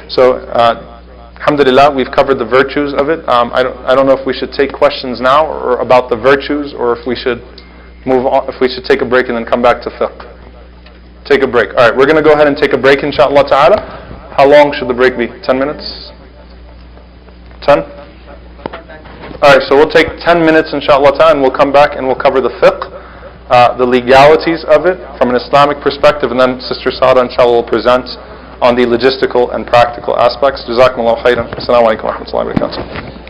So, alhamdulillah, we've covered the virtues of it. I don't know if we should take questions now or about the virtues, or if we should move on, if we should take a break and then come back to fiqh. Take a break. Alright, we're going to go ahead and take a break, inshaAllah ta'ala. How long should the break be? 10 minutes? 10? Alright, so we'll take 10 minutes, inshaAllah ta'ala, and we'll come back and we'll cover the fiqh, the legalities of it from an Islamic perspective, and then Sister Sada, inshaAllah, will present on the logistical and practical aspects. Jazakumullahu khairan. Assalamu alaikum wa rahmatullahi wa barakatuh.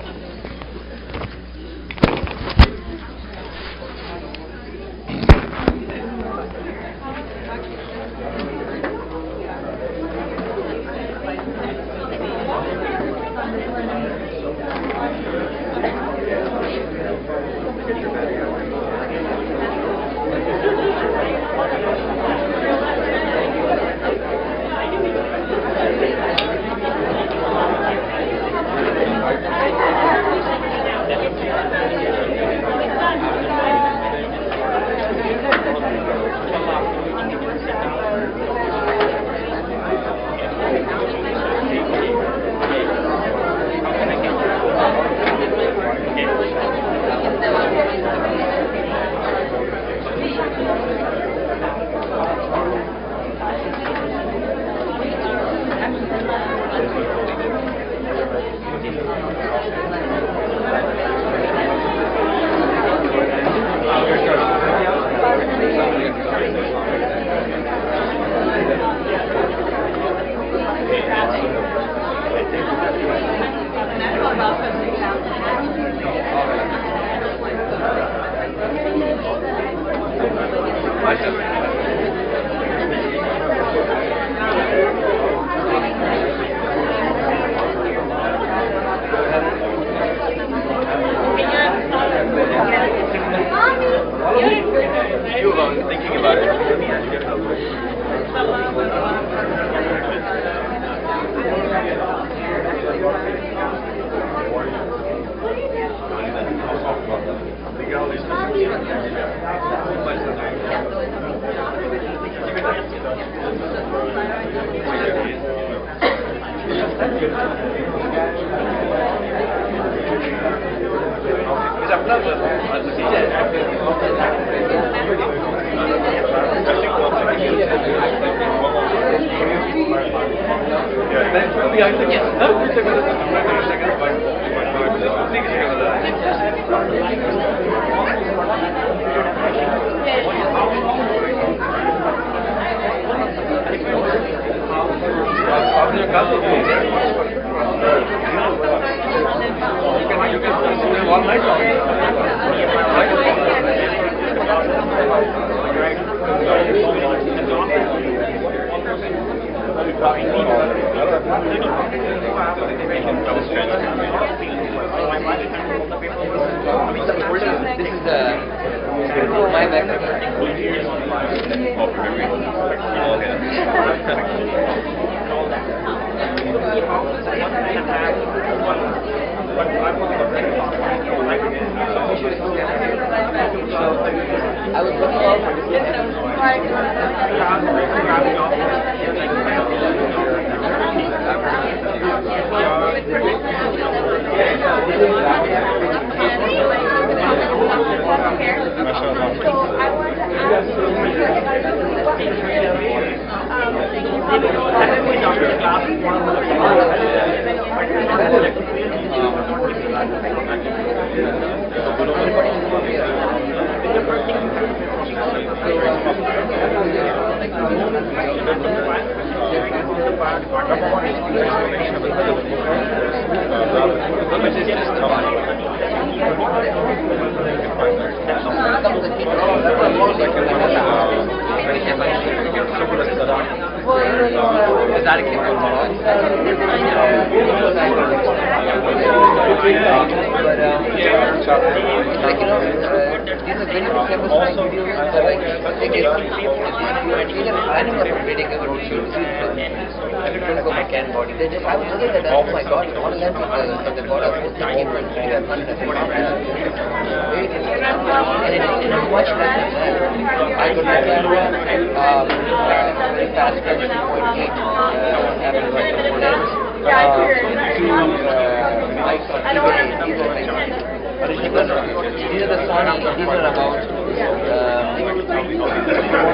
These are the Sony. These are about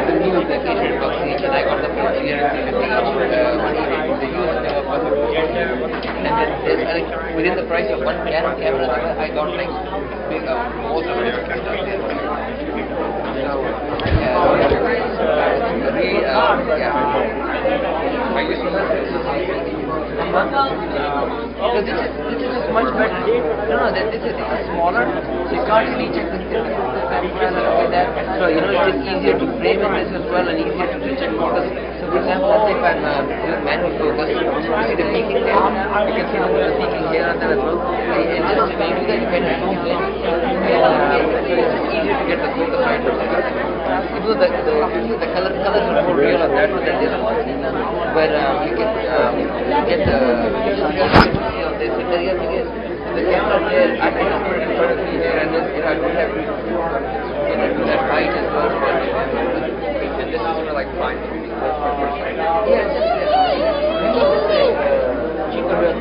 the new vacation box each, and I got the full clearance with each. The used and then within the price of one Canon camera, I got like big, most of it stuff there. Are you seeing so this is much better. No, this is smaller. You can't really check the camera like that. So it's easier to frame in this as well and easier to check focus. So for example, let's say if I'm doing manual focus, you see the peaking there. You can see the peaking here and there as well. And just when you do that, you can zoom in. So it's easier to get the focus right. Even though the colors are more real on that one than this one, but you can get the this. And the other thing is, the camera there, I can put it in front of me here, and then I don't have to do that height as well. And this is sort of like fine tuning. Yes. Cheaper.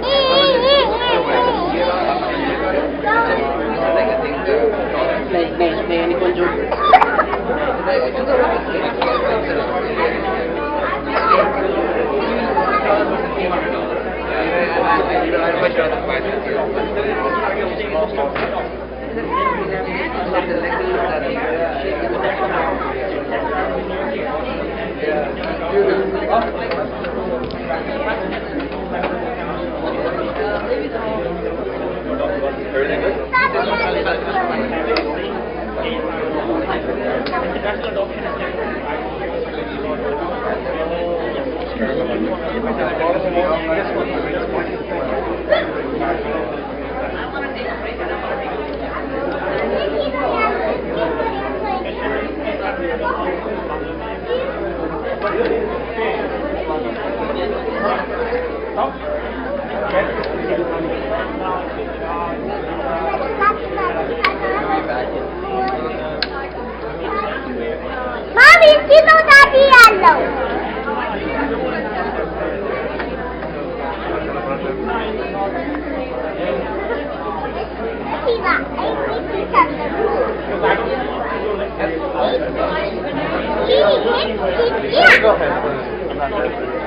Mommy, sino daddy yellow?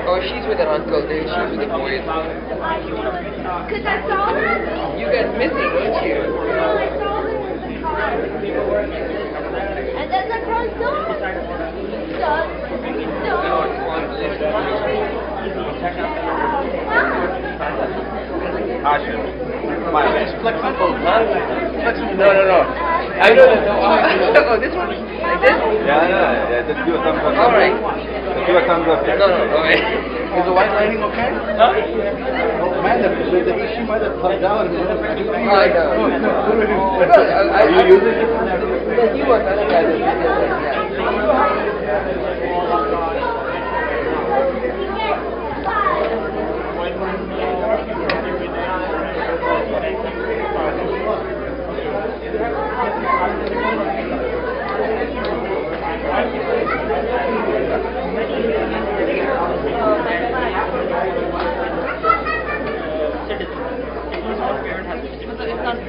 Oh, she's with her uncle, then she's with the boys. Because I saw her. You guys missing, weren't you? No, I saw her. And there's a front door. No. I don't know. Oh, this one? Like this? Yeah, just give a thumbs up. All right. Give a thumbs up. No, okay. Is the white lighting okay? Huh? Man, the issue might have come down. I know. Are you using it? The new one, yeah.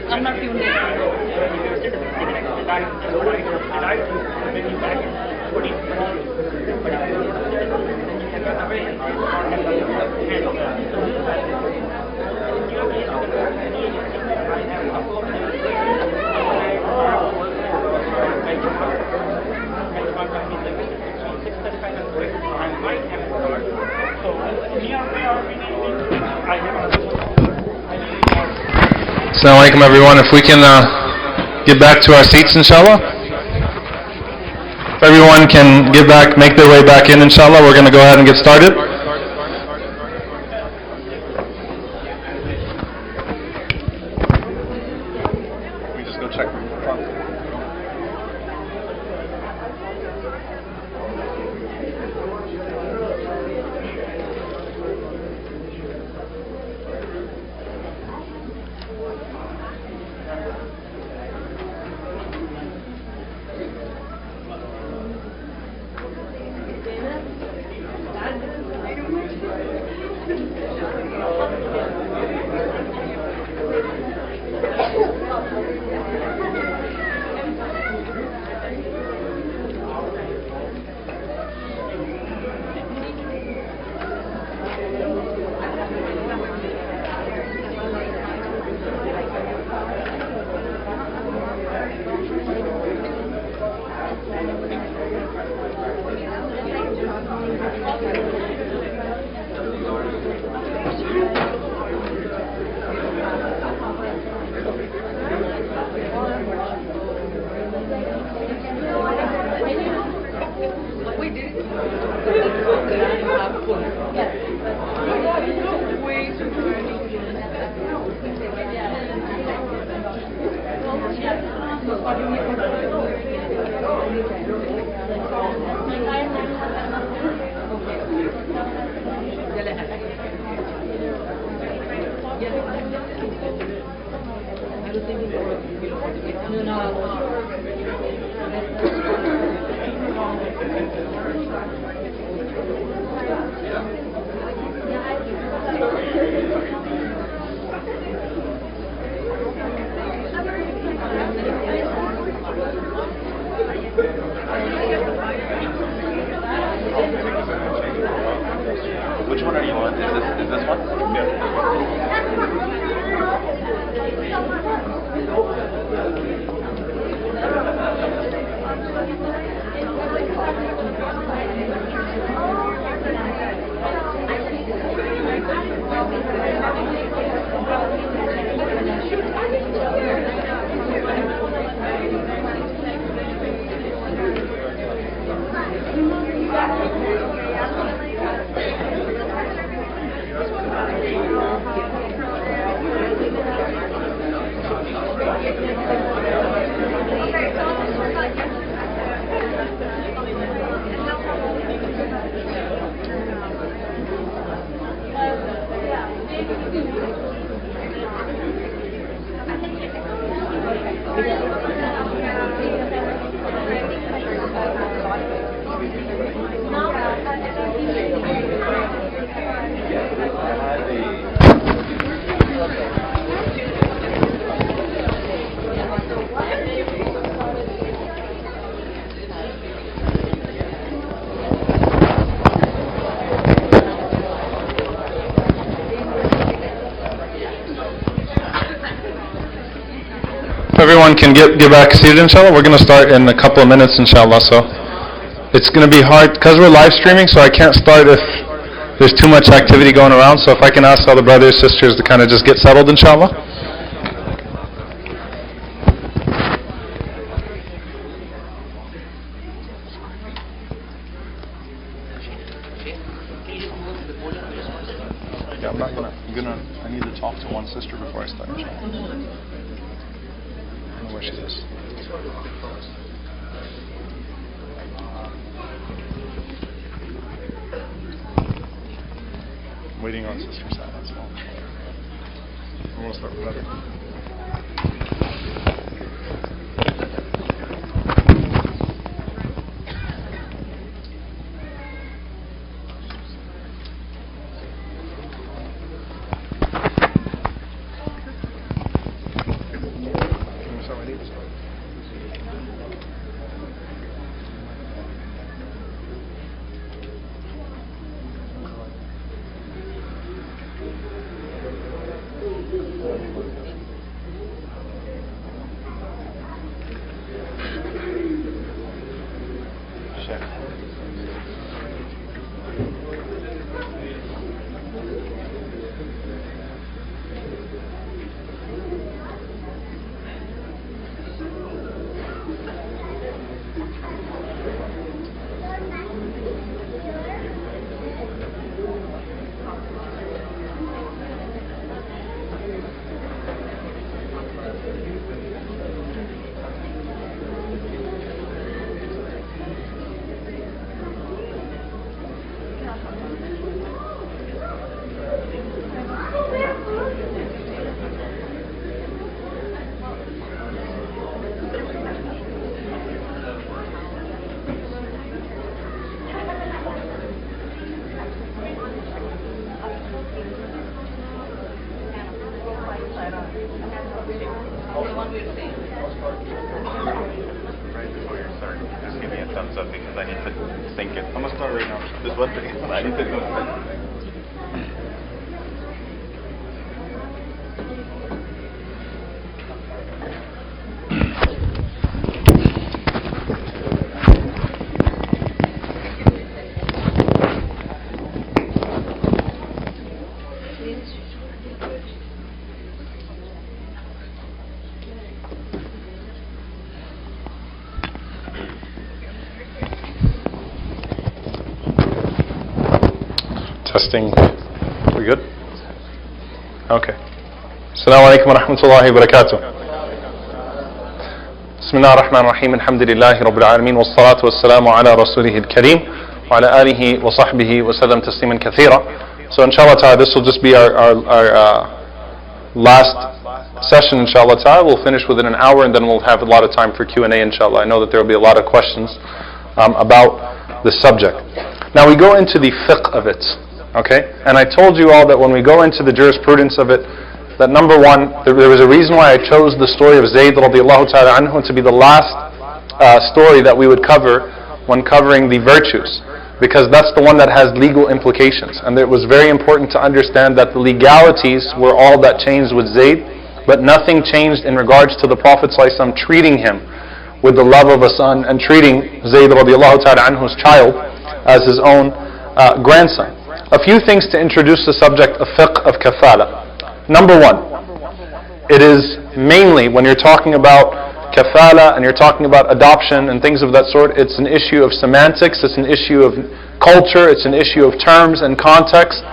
I'm not tuned in. Assalamu alaikum everyone. If we can get back to our seats, inshallah. If everyone can make their way back in, inshallah, we're going to go ahead and get started. Let me just go check the front. Which one are you on? Is this one? Everyone can get back seated, inshallah. We're going to start in a couple of minutes, inshallah. So it's going to be hard because we're live streaming, so I can't start if there's too much activity going around. So if I can ask all the brothers, sisters to kind of just get settled, inshallah. Yeah, I need to talk to one sister before I start, inshallah. I don't know where she is. I'm waiting on Sister Sad, that's all. I want to start with better. Right before you start, just give me a thumbs up because I need to think it. I'm gonna start right now. There's one thing I need to do. Testing. We good? Okay. Assalamu alaikum wa rahmatullahi wa barakatuh. Bismillah ar-Rahman ar-Rahim. Alhamdulillahi Rabbil Alameen. Wassalatu wassalamu ala Rasulih al-Kareem. Wa ala alihi wa sahbihi wa sallam tasliman kathira. So inshallah ta'ala, this will just be our last session inshallah ta'ala. We'll finish within an hour and then we'll have a lot of time for Q&A inshallah. I know that there will be a lot of questions about the subject. Now we go into the fiqh of it. Okay, and I told you all that when we go into the jurisprudence of it, that number one, there was a reason why I chose the story of Zayd radiallahu ta'ala anhu to be the last story that we would cover when covering the virtues, because that's the one that has legal implications. And it was very important to understand that the legalities were all that changed with Zayd, but nothing changed in regards to the Prophet ﷺ treating him with the love of a son and treating Zayd radiallahu ta'ala anhu's child as his own grandson. A few things to introduce the subject of fiqh of kafala. Number one, it is mainly when you're talking about kafala and you're talking about adoption and things of that sort, it's an issue of semantics, it's an issue of culture, it's an issue of terms and context.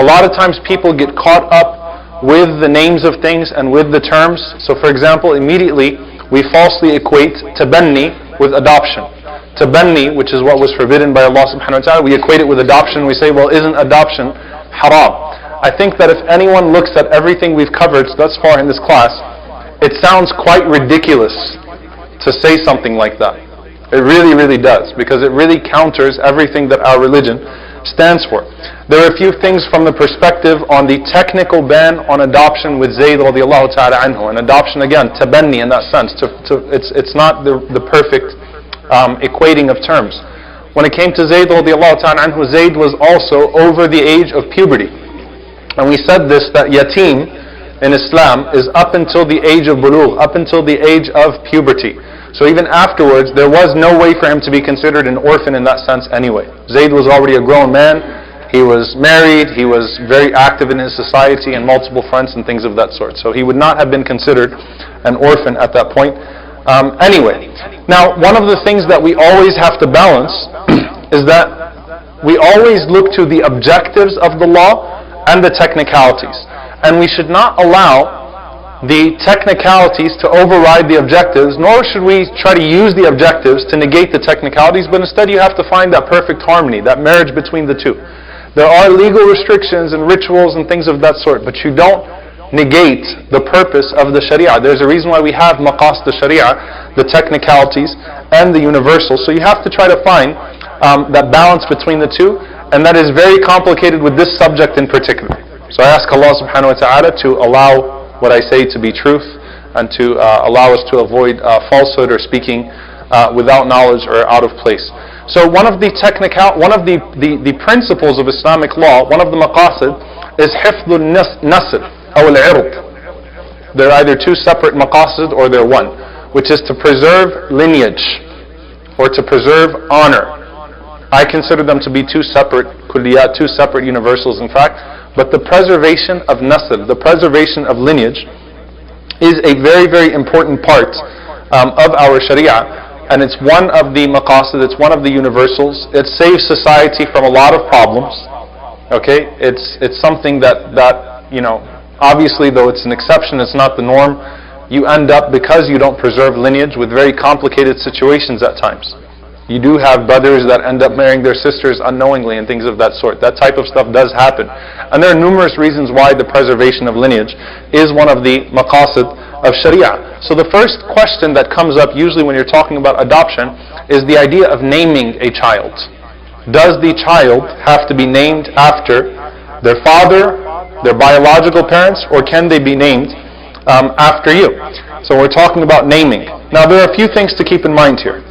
A lot of times people get caught up with the names of things and with the terms. So for example, immediately we falsely equate tabanni with adoption. Tabanni, which is what was forbidden by Allah subhanahu wa ta'ala, we equate it with adoption. We say, well, isn't adoption haram? I think that if anyone looks at everything we've covered thus far in this class, it sounds quite ridiculous to say something like that. It really, really does, because it really counters everything that our religion stands for. There are a few things from the perspective on the technical ban on adoption with Zayd radiallahu ta'ala anhu. And adoption, again, tabanni in that sense. It's not the perfect equating of terms. When it came to Zayd radiallahu ta'ala anhu, Zayd was also over the age of puberty. And we said this, that yatim in Islam is up until the age of bulugh, up until the age of puberty. So even afterwards, there was no way for him to be considered an orphan in that sense anyway. Zayd was already a grown man, he was married, he was very active in his society and multiple fronts and things of that sort. So he would not have been considered an orphan at that point. Anyway, now one of the things that we always have to balance is that we always look to the objectives of the law and the technicalities. And we should not allow the technicalities to override the objectives, nor should we try to use the objectives to negate the technicalities, but instead you have to find that perfect harmony, that marriage between the two. There are legal restrictions and rituals and things of that sort, but you don't negate the purpose of the Sharia. There's a reason why we have maqasid Sharia, the technicalities and the universals. So you have to try to find that balance between the two, and that is very complicated with this subject in particular. So I ask Allah subhanahu wa ta'ala to allow what I say to be truth and to allow us to avoid falsehood or speaking without knowledge or out of place. So one of the principles of Islamic law, one of the maqasid, is hifdul nasl. They're either two separate maqasid or they're one, which is to preserve lineage or to preserve honor. I consider them to be two separate kulliyat, two separate universals in fact, but the preservation of nasl, the preservation of lineage, is a very, very important part of our sharia, and it's one of the maqasid, it's one of the universals. It saves society from a lot of problems. Okay, it's something that obviously, though it's an exception, it's not the norm. You end up, because you don't preserve lineage, with very complicated situations at times. You do have brothers that end up marrying their sisters unknowingly and things of that sort. That type of stuff does happen. And there are numerous reasons why the preservation of lineage is one of the maqasid of Sharia. So the first question that comes up usually when you're talking about adoption is the idea of naming a child. Does the child have to be named after their father, their biological parents, or can they be named after you. So we're talking about naming. Now there are a few things to keep in mind here.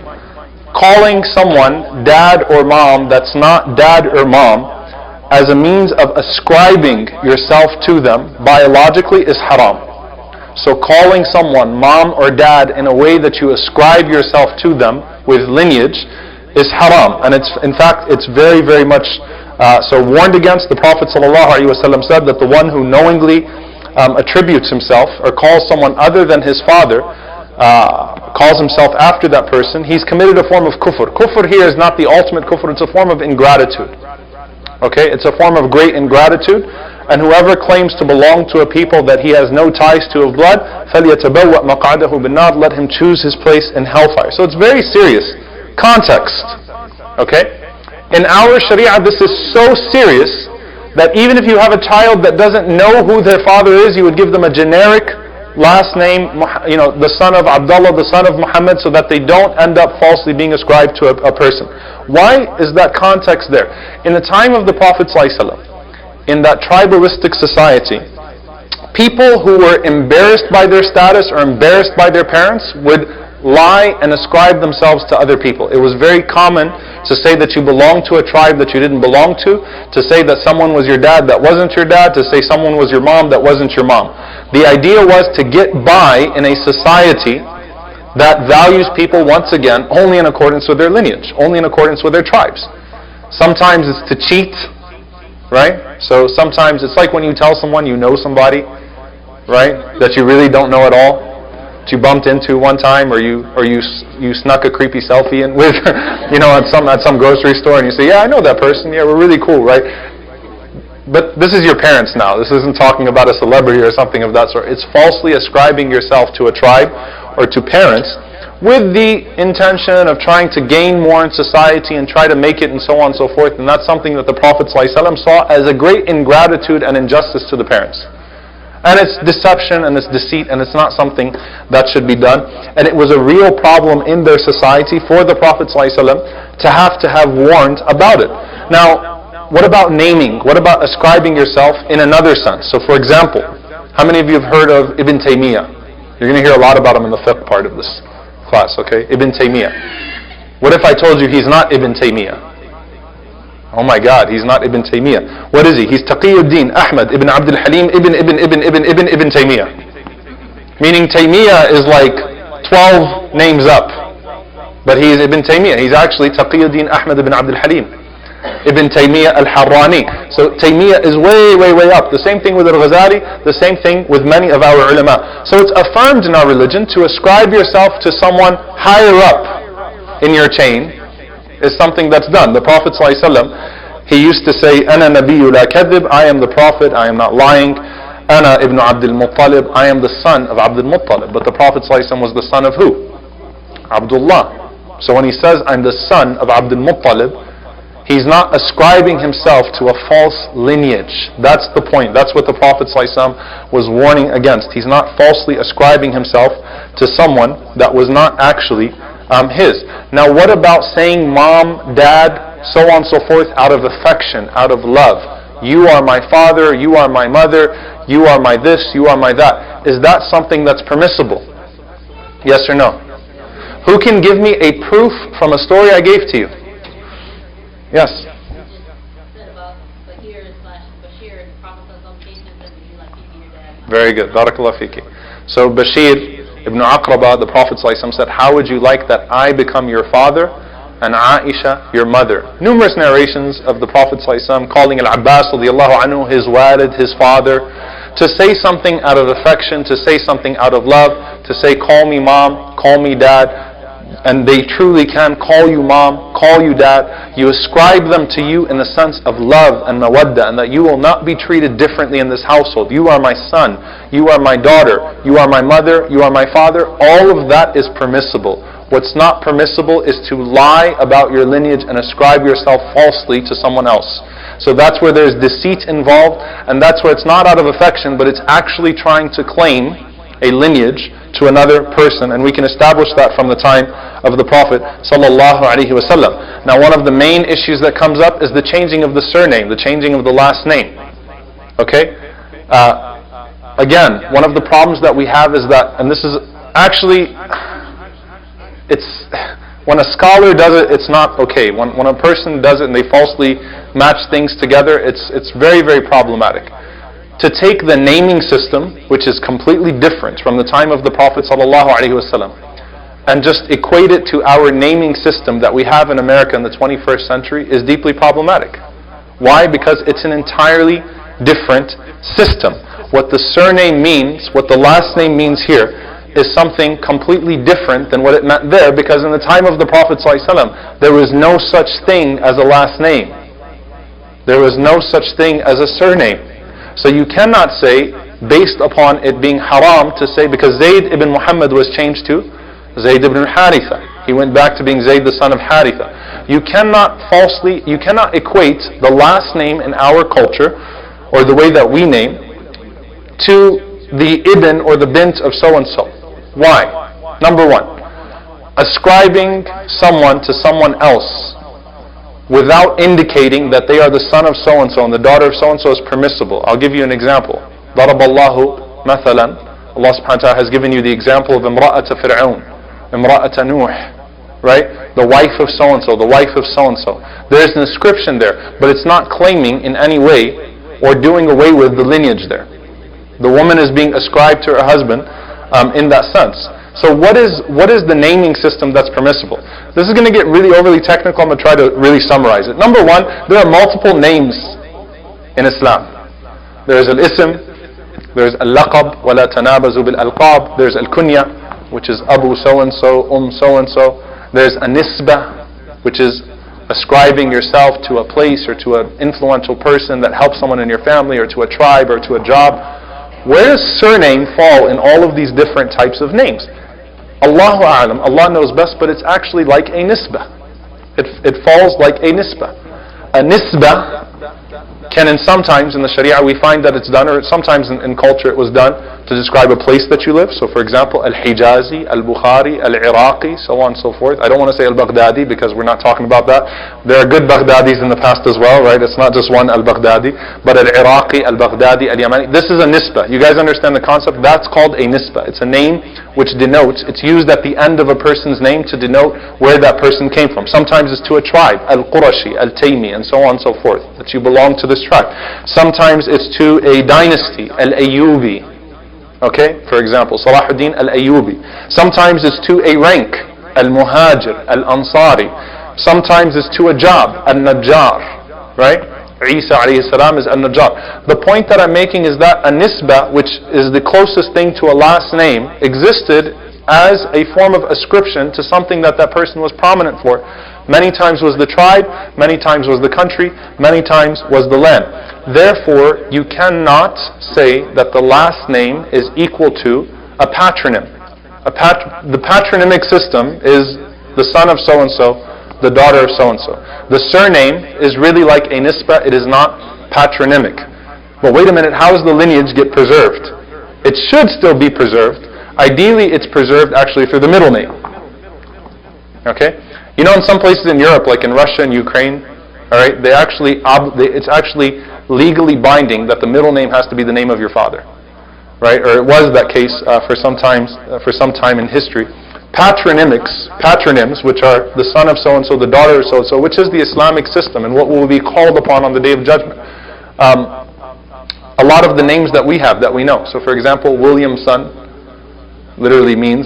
Calling someone dad or mom that's not dad or mom as a means of ascribing yourself to them biologically is haram. So calling someone mom or dad in a way that you ascribe yourself to them with lineage is haram. And in fact, it's very, very much so warned against. The Prophet ﷺ said that the one who knowingly attributes himself or calls someone other than his father, calls himself after that person, he's committed a form of kufr. Kufr here is not the ultimate kufr, it's a form of ingratitude. Okay, it's a form of great ingratitude. And whoever claims to belong to a people that he has no ties to of blood, فَلْيَتَبَوَّأْ مَقْعَدَهُ بِالنَّارِ, let him choose his place in hellfire. So it's very serious. Context. Okay? In our Sharia, this is so serious that even if you have a child that doesn't know who their father is, you would give them a generic last name, the son of Abdullah, the son of Muhammad, so that they don't end up falsely being ascribed to a person. Why is that context there? In the time of the Prophet ﷺ, in that tribalistic society, people who were embarrassed by their status or embarrassed by their parents would lie and ascribe themselves to other people. It was very common to say that you belonged to a tribe that you didn't belong to say that someone was your dad that wasn't your dad, to say someone was your mom that wasn't your mom. The idea was to get by in a society that values people, once again, only in accordance with their lineage, only in accordance with their tribes. Sometimes it's to cheat, right? So sometimes it's like when you tell someone you know somebody, right, that you really don't know at all, that you bumped into one time, or you snuck a creepy selfie in with, at some grocery store, and you say, yeah, I know that person, yeah, we're really cool, right? But this is your parents now. This isn't talking about a celebrity or something of that sort. It's falsely ascribing yourself to a tribe or to parents with the intention of trying to gain more in society and try to make it and so on and so forth. And that's something that the Prophet ﷺ saw as a great ingratitude and injustice to the parents. And it's deception and it's deceit, and it's not something that should be done. And it was a real problem in their society for the Prophet ﷺ to have warned about it. Now, what about naming? What about ascribing yourself in another sense? So for example, how many of you have heard of Ibn Taymiyyah? You're going to hear a lot about him in the fiqh part of this class, okay? Ibn Taymiyyah. What if I told you he's not Ibn Taymiyyah? Oh my God, he's not Ibn Taymiyyah. What is he? He's Taqiyuddin Ahmad ibn Abdul Halim ibn Taymiyyah. Meaning Taymiyyah is like 12 names up. But he is Ibn Taymiyyah. He's actually Taqiyuddin Ahmad ibn Abdul Halim Ibn Taymiyyah al-Harrani. So Taymiyyah is way, way, way up. The same thing with al-Ghazali, the same thing with many of our ulama. So it's affirmed in our religion to ascribe yourself to someone higher up in your chain is something that's done. The Prophet ﷺ, he used to say, Ana nabiyyu la kadhib, I am the Prophet, I am not lying. Ana ibn Abdul Muttalib, I am the son of Abdul Muttalib. But the Prophet ﷺ was the son of who? Abdullah. So when he says, I'm the son of Abdul Muttalib, he's not ascribing himself to a false lineage. That's the point. That's what the Prophet ﷺ was warning against. He's not falsely ascribing himself to someone that was not actually his. Now what about saying mom, dad, so on and so forth out of affection, out of love? You are my father, you are my mother, you are my this, you are my that. Is that something that's permissible? Yes or no? Who can give me a proof from a story I gave to you? Yes. Very good. Barakallah fiki. So Bashir ibn Aqraba, the Prophet ﷺ said, how would you like that I become your father and Aisha your mother? Numerous narrations of the Prophet ﷺ calling Al-Abbas radiallahu anhu his walid, his father, to say something out of affection, to say something out of love, to say call me mom, call me dad. And they truly can call you mom, call you dad. You ascribe them to you in the sense of love and mawadda, and that you will not be treated differently in this household. You are my son, you are my daughter, you are my mother, you are my father. All of that is permissible. What's not permissible is to lie about your lineage and ascribe yourself falsely to someone else. So that's where there's deceit involved, and that's where it's not out of affection, but it's actually trying to claim a lineage to another person, and we can establish that from the time of the Prophet sallallahu alaihi wasallam. Now, one of the main issues that comes up is the changing of the surname, the changing of the last name. Okay, Again, one of the problems that we have is that, and this is actually, when a scholar does it, it's not okay. When a person does it and they falsely match things together, it's very, very problematic. To take the naming system, which is completely different from the time of the Prophet ﷺ, and just equate it to our naming system that we have in America in the 21st century is deeply problematic. Why? Because it's an entirely different system. What the surname means, what the last name means here, is something completely different than what it meant there, because in the time of the Prophet ﷺ, there was no such thing as a last name. There was no such thing as a surname. So you cannot say, based upon it being haram, to say, because Zayd ibn Muhammad was changed to Zayd ibn Haritha. He went back to being Zayd the son of Haritha. You cannot equate the last name in our culture, or the way that we name, to the ibn or the bint of so-and-so. Why? Number one, ascribing someone to someone else without indicating that they are the son of so-and-so and the daughter of so-and-so is permissible. I'll give you an example. ضرب الله مثلا. Allah subhanahu wa ta'ala has given you the example of امرأة فرعون, امرأة نوح, right? The wife of so-and-so, the wife of so-and-so. There's an inscription there, but it's not claiming in any way or doing away with the lineage there. The woman is being ascribed to her husband in that sense. So what is the naming system that's permissible? This is going to get really overly technical. I'm going to try to really summarize it. Number one, there are multiple names in Islam. There is al-ism, there is al-laqab, وَلَا تَنَابَزُوا بِالْأَلْقَابِ. There is al-kunya, which is Abu so-and-so, so-and-so. There's a nisbah, which is ascribing yourself to a place or to an influential person that helps someone in your family or to a tribe or to a job. Where does surname fall in all of these different types of names? Allahu A'lam, Allah knows best, but it's actually like a nisbah. It falls like a nisbah. A nisbah can, and sometimes in the Sharia we find that it's done, or sometimes in culture it was done to describe a place that you live. So for example, Al-Hijazi, Al-Bukhari, Al-Iraqi, so on and so forth. I don't want to say Al-Baghdadi because we're not talking about that. There are good Baghdadis in the past as well, right? It's not just one Al-Baghdadi, but Al-Iraqi, Al-Baghdadi, Al-Yamani. This is a nisbah. You guys understand the concept? That's called a nisbah. It's a name which denotes, it's used at the end of a person's name to denote where that person came from. Sometimes it's to a tribe, Al-Qurashi, Al-Taymi, and so on and so forth, that you belong to this tribe. Sometimes it's to a dynasty, Al-Ayyubi. Okay, for example, Salahuddin al-Ayyubi. Sometimes it's to a rank, al-Muhajir, al-Ansari. Sometimes it's to a job, al-Najjar, right? Isa alayhi salam is al-Najjar. The point that I'm making is that a nisbah, which is the closest thing to a last name, existed as a form of ascription to something that person was prominent for. Many times was the tribe, many times was the country, many times was the land. Therefore, you cannot say that the last name is equal to a patronym. The patronymic system is the son of so-and-so, the daughter of so-and-so. The surname is really like a nisbah, it is not patronymic. But wait a minute, how does the lineage get preserved? It should still be preserved. Ideally, it's preserved actually through the middle name. Okay? You know, in some places in Europe, like in Russia and Ukraine, all right, it's actually legally binding that the middle name has to be the name of your father, right? Or it was that case for some time in history. Patronyms, which are the son of so and so, the daughter of so and so, which is the Islamic system and what will be called upon on the Day of Judgment. A lot of the names that we have, that we know. So, for example, William's son literally means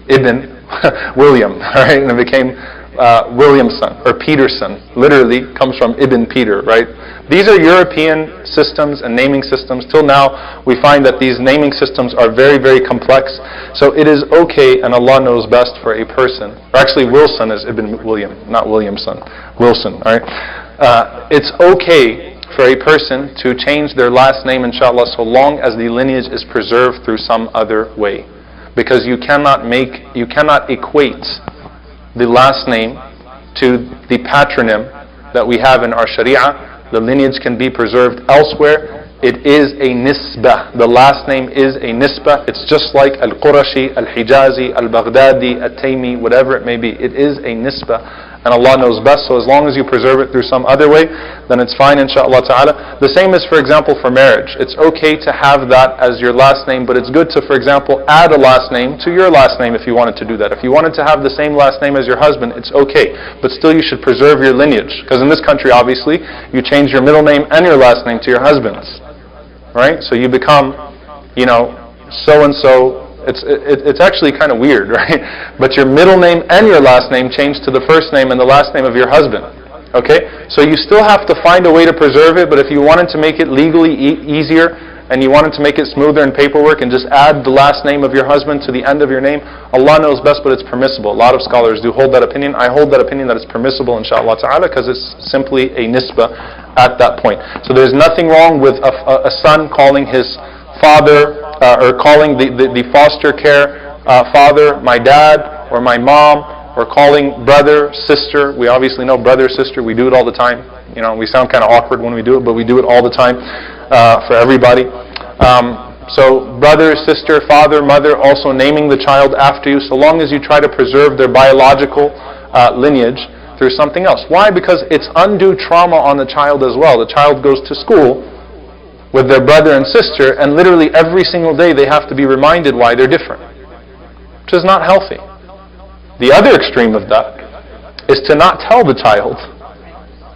Ibn William, right? And it became Williamson or Peterson, literally comes from Ibn Peter, right? These are European systems and naming systems. Till now, we find that these naming systems are very, very complex. So it is okay, and Allah knows best for a person. Or actually, Wilson is Ibn William, not Williamson. Wilson, all right? It's okay for a person to change their last name, inshallah, so long as the lineage is preserved through some other way. Because you cannot equate the last name to the patronym that we have in our Sharia. The lineage can be preserved elsewhere. It is a nisbah. The last name is a nisbah. It's just like Al-Qurashi, Al-Hijazi, Al-Baghdadi, Al-Taymi, whatever it may be. It is a nisbah and Allah knows best. So as long as you preserve it through some other way, then it's fine, inshaAllah ta'ala. The same is, for example, for marriage. It's okay to have that as your last name, but it's good to, for example, add a last name to your last name if you wanted to do that. If you wanted to have the same last name as your husband, it's okay. But still you should preserve your lineage. Because in this country, obviously, you change your middle name and your last name to your husband's. Right? So you become, so-and-so. It's actually kind of weird, right? But your middle name and your last name change to the first name and the last name of your husband. Okay? So you still have to find a way to preserve it, but if you wanted to make it legally easier, and you wanted to make it smoother in paperwork and just add the last name of your husband to the end of your name, Allah knows best, but it's permissible. A lot of scholars do hold that opinion. I hold that opinion that it's permissible, inshaAllah ta'ala, because it's simply a nisbah at that point. So there's nothing wrong with a son calling his father, or calling the foster care father, my dad, or my mom, or calling brother, sister. We obviously know brother, sister, we do it all the time. We sound kind of awkward when we do it, but we do it all the time for everybody. So brother, sister, father, mother, also naming the child after you, so long as you try to preserve their biological lineage through something else. Why? Because it's undue trauma on the child as well. The child goes to school with their brother and sister, and literally every single day they have to be reminded why they're different, which is not healthy. The other extreme of that is to not tell the child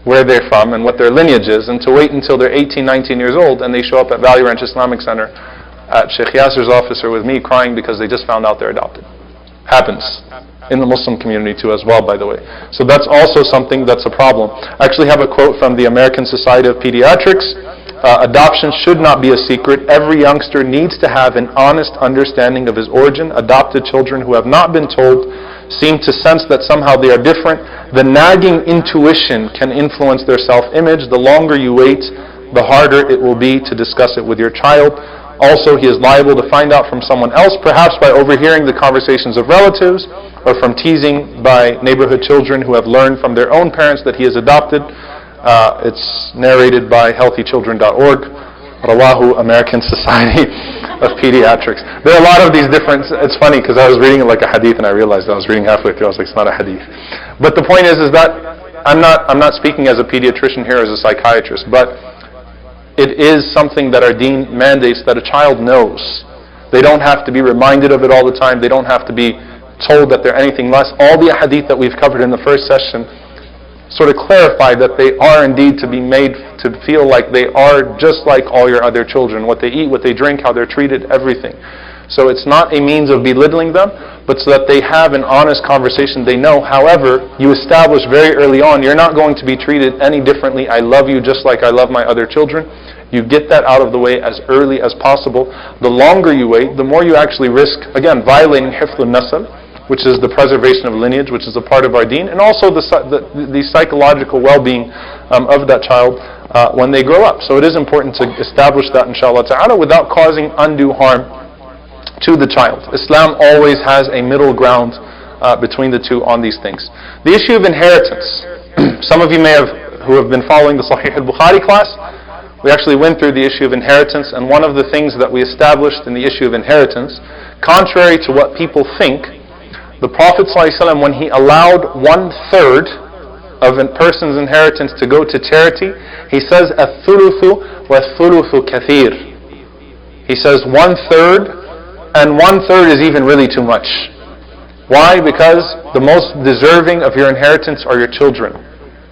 where they're from and what their lineage is, and to wait until they're 18, 19 years old and they show up at Valley Ranch Islamic Center at Sheikh Yasser's office or with me crying because they just found out they're adopted. Happens in the Muslim community too as well, by the way. So that's also something that's a problem. I actually have a quote from the American Society of Pediatrics. Adoption should not be a secret. Every youngster needs to have an honest understanding of his origin. Adopted children who have not been told seem to sense that somehow they are different. The nagging intuition can influence their self-image. The longer you wait, the harder it will be to discuss it with your child. Also, he is liable to find out from someone else, perhaps by overhearing the conversations of relatives, or from teasing by neighborhood children who have learned from their own parents that he is adopted. It's narrated by healthychildren.org, Rawahu, American Society of Pediatrics. There are a lot of these different, it's funny because I was reading it like a hadith and I realized I was reading halfway through, I was like, it's not a hadith. But the point is that I'm not speaking as a pediatrician here, as a psychiatrist, but it is something that our deen mandates that a child knows. They don't have to be reminded of it all the time. They don't have to be told that they're anything less. All the hadith that we've covered in the first session sort of clarify that they are indeed to be made to feel like they are just like all your other children. What they eat, what they drink, how they're treated, everything. So it's not a means of belittling them, but so that they have an honest conversation. They know, however, you establish very early on, you're not going to be treated any differently. I love you just like I love my other children. You get that out of the way as early as possible. The longer you wait, the more you actually risk, again, violating hifdhun nasl, which is the preservation of lineage, which is a part of our deen, and also the psychological well-being of that child when they grow up. So it is important to establish that, inshallah ta'ala, without causing undue harm to the child. Islam always has a middle ground between the two on these things. The issue of inheritance. Some of you who have been following the Sahih al-Bukhari class, we actually went through the issue of inheritance, and one of the things that we established in the issue of inheritance, contrary to what people think, the Prophet ﷺ, when he allowed 1/3 of a person's inheritance to go to charity, he says, الثُّلُثُ وَالثُّلُثُ كَثِيرٌ. He says 1/3, and 1/3 is even really too much. Why? Because the most deserving of your inheritance are your children.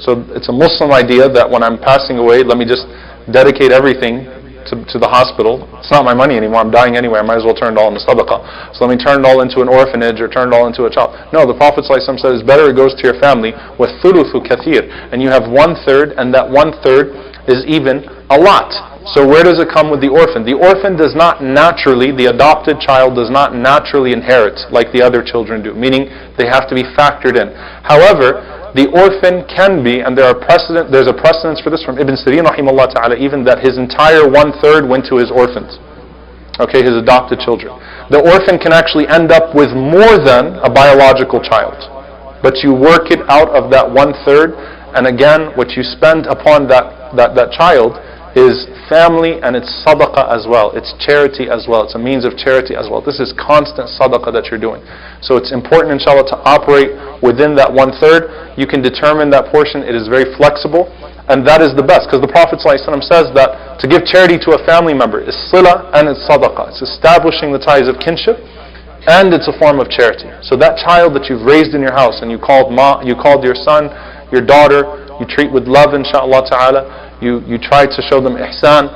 So it's a Muslim idea that when I'm passing away, let me just dedicate everything to the hospital. It's not my money anymore. I'm dying anyway. I might as well turn it all into sadaqah. So let me turn it all into an orphanage or turn it all into a child. No, the Prophet ﷺ said it's better it goes to your family. وَالثُّلُثُ كَثِيرٌ. And you have 1/3, and that 1/3 is even a lot. So where does it come with the orphan? The orphan does not naturally, the adopted child does not naturally inherit like the other children do, meaning they have to be factored in. However, the orphan can be, and there's a precedence for this from Ibn Sirin rahimahullah ta'ala, even that his entire 1/3 went to his orphans. Okay, his adopted children. The orphan can actually end up with more than a biological child. But you work it out of that 1/3, and again, what you spend upon that child is family and it's sadaqah as well. It's charity as well. It's a means of charity as well. This is constant sadaqah that you're doing. So it's important, inshallah, to operate within that 1/3. You can determine that portion. It is very flexible. And that is the best. Because the Prophet ﷺ says that to give charity to a family member is sila and it's sadaqah. It's establishing the ties of kinship and it's a form of charity. So that child that you've raised in your house and you called your son, your daughter, you treat with love, inshaAllah ta'ala. You try to show them ihsan.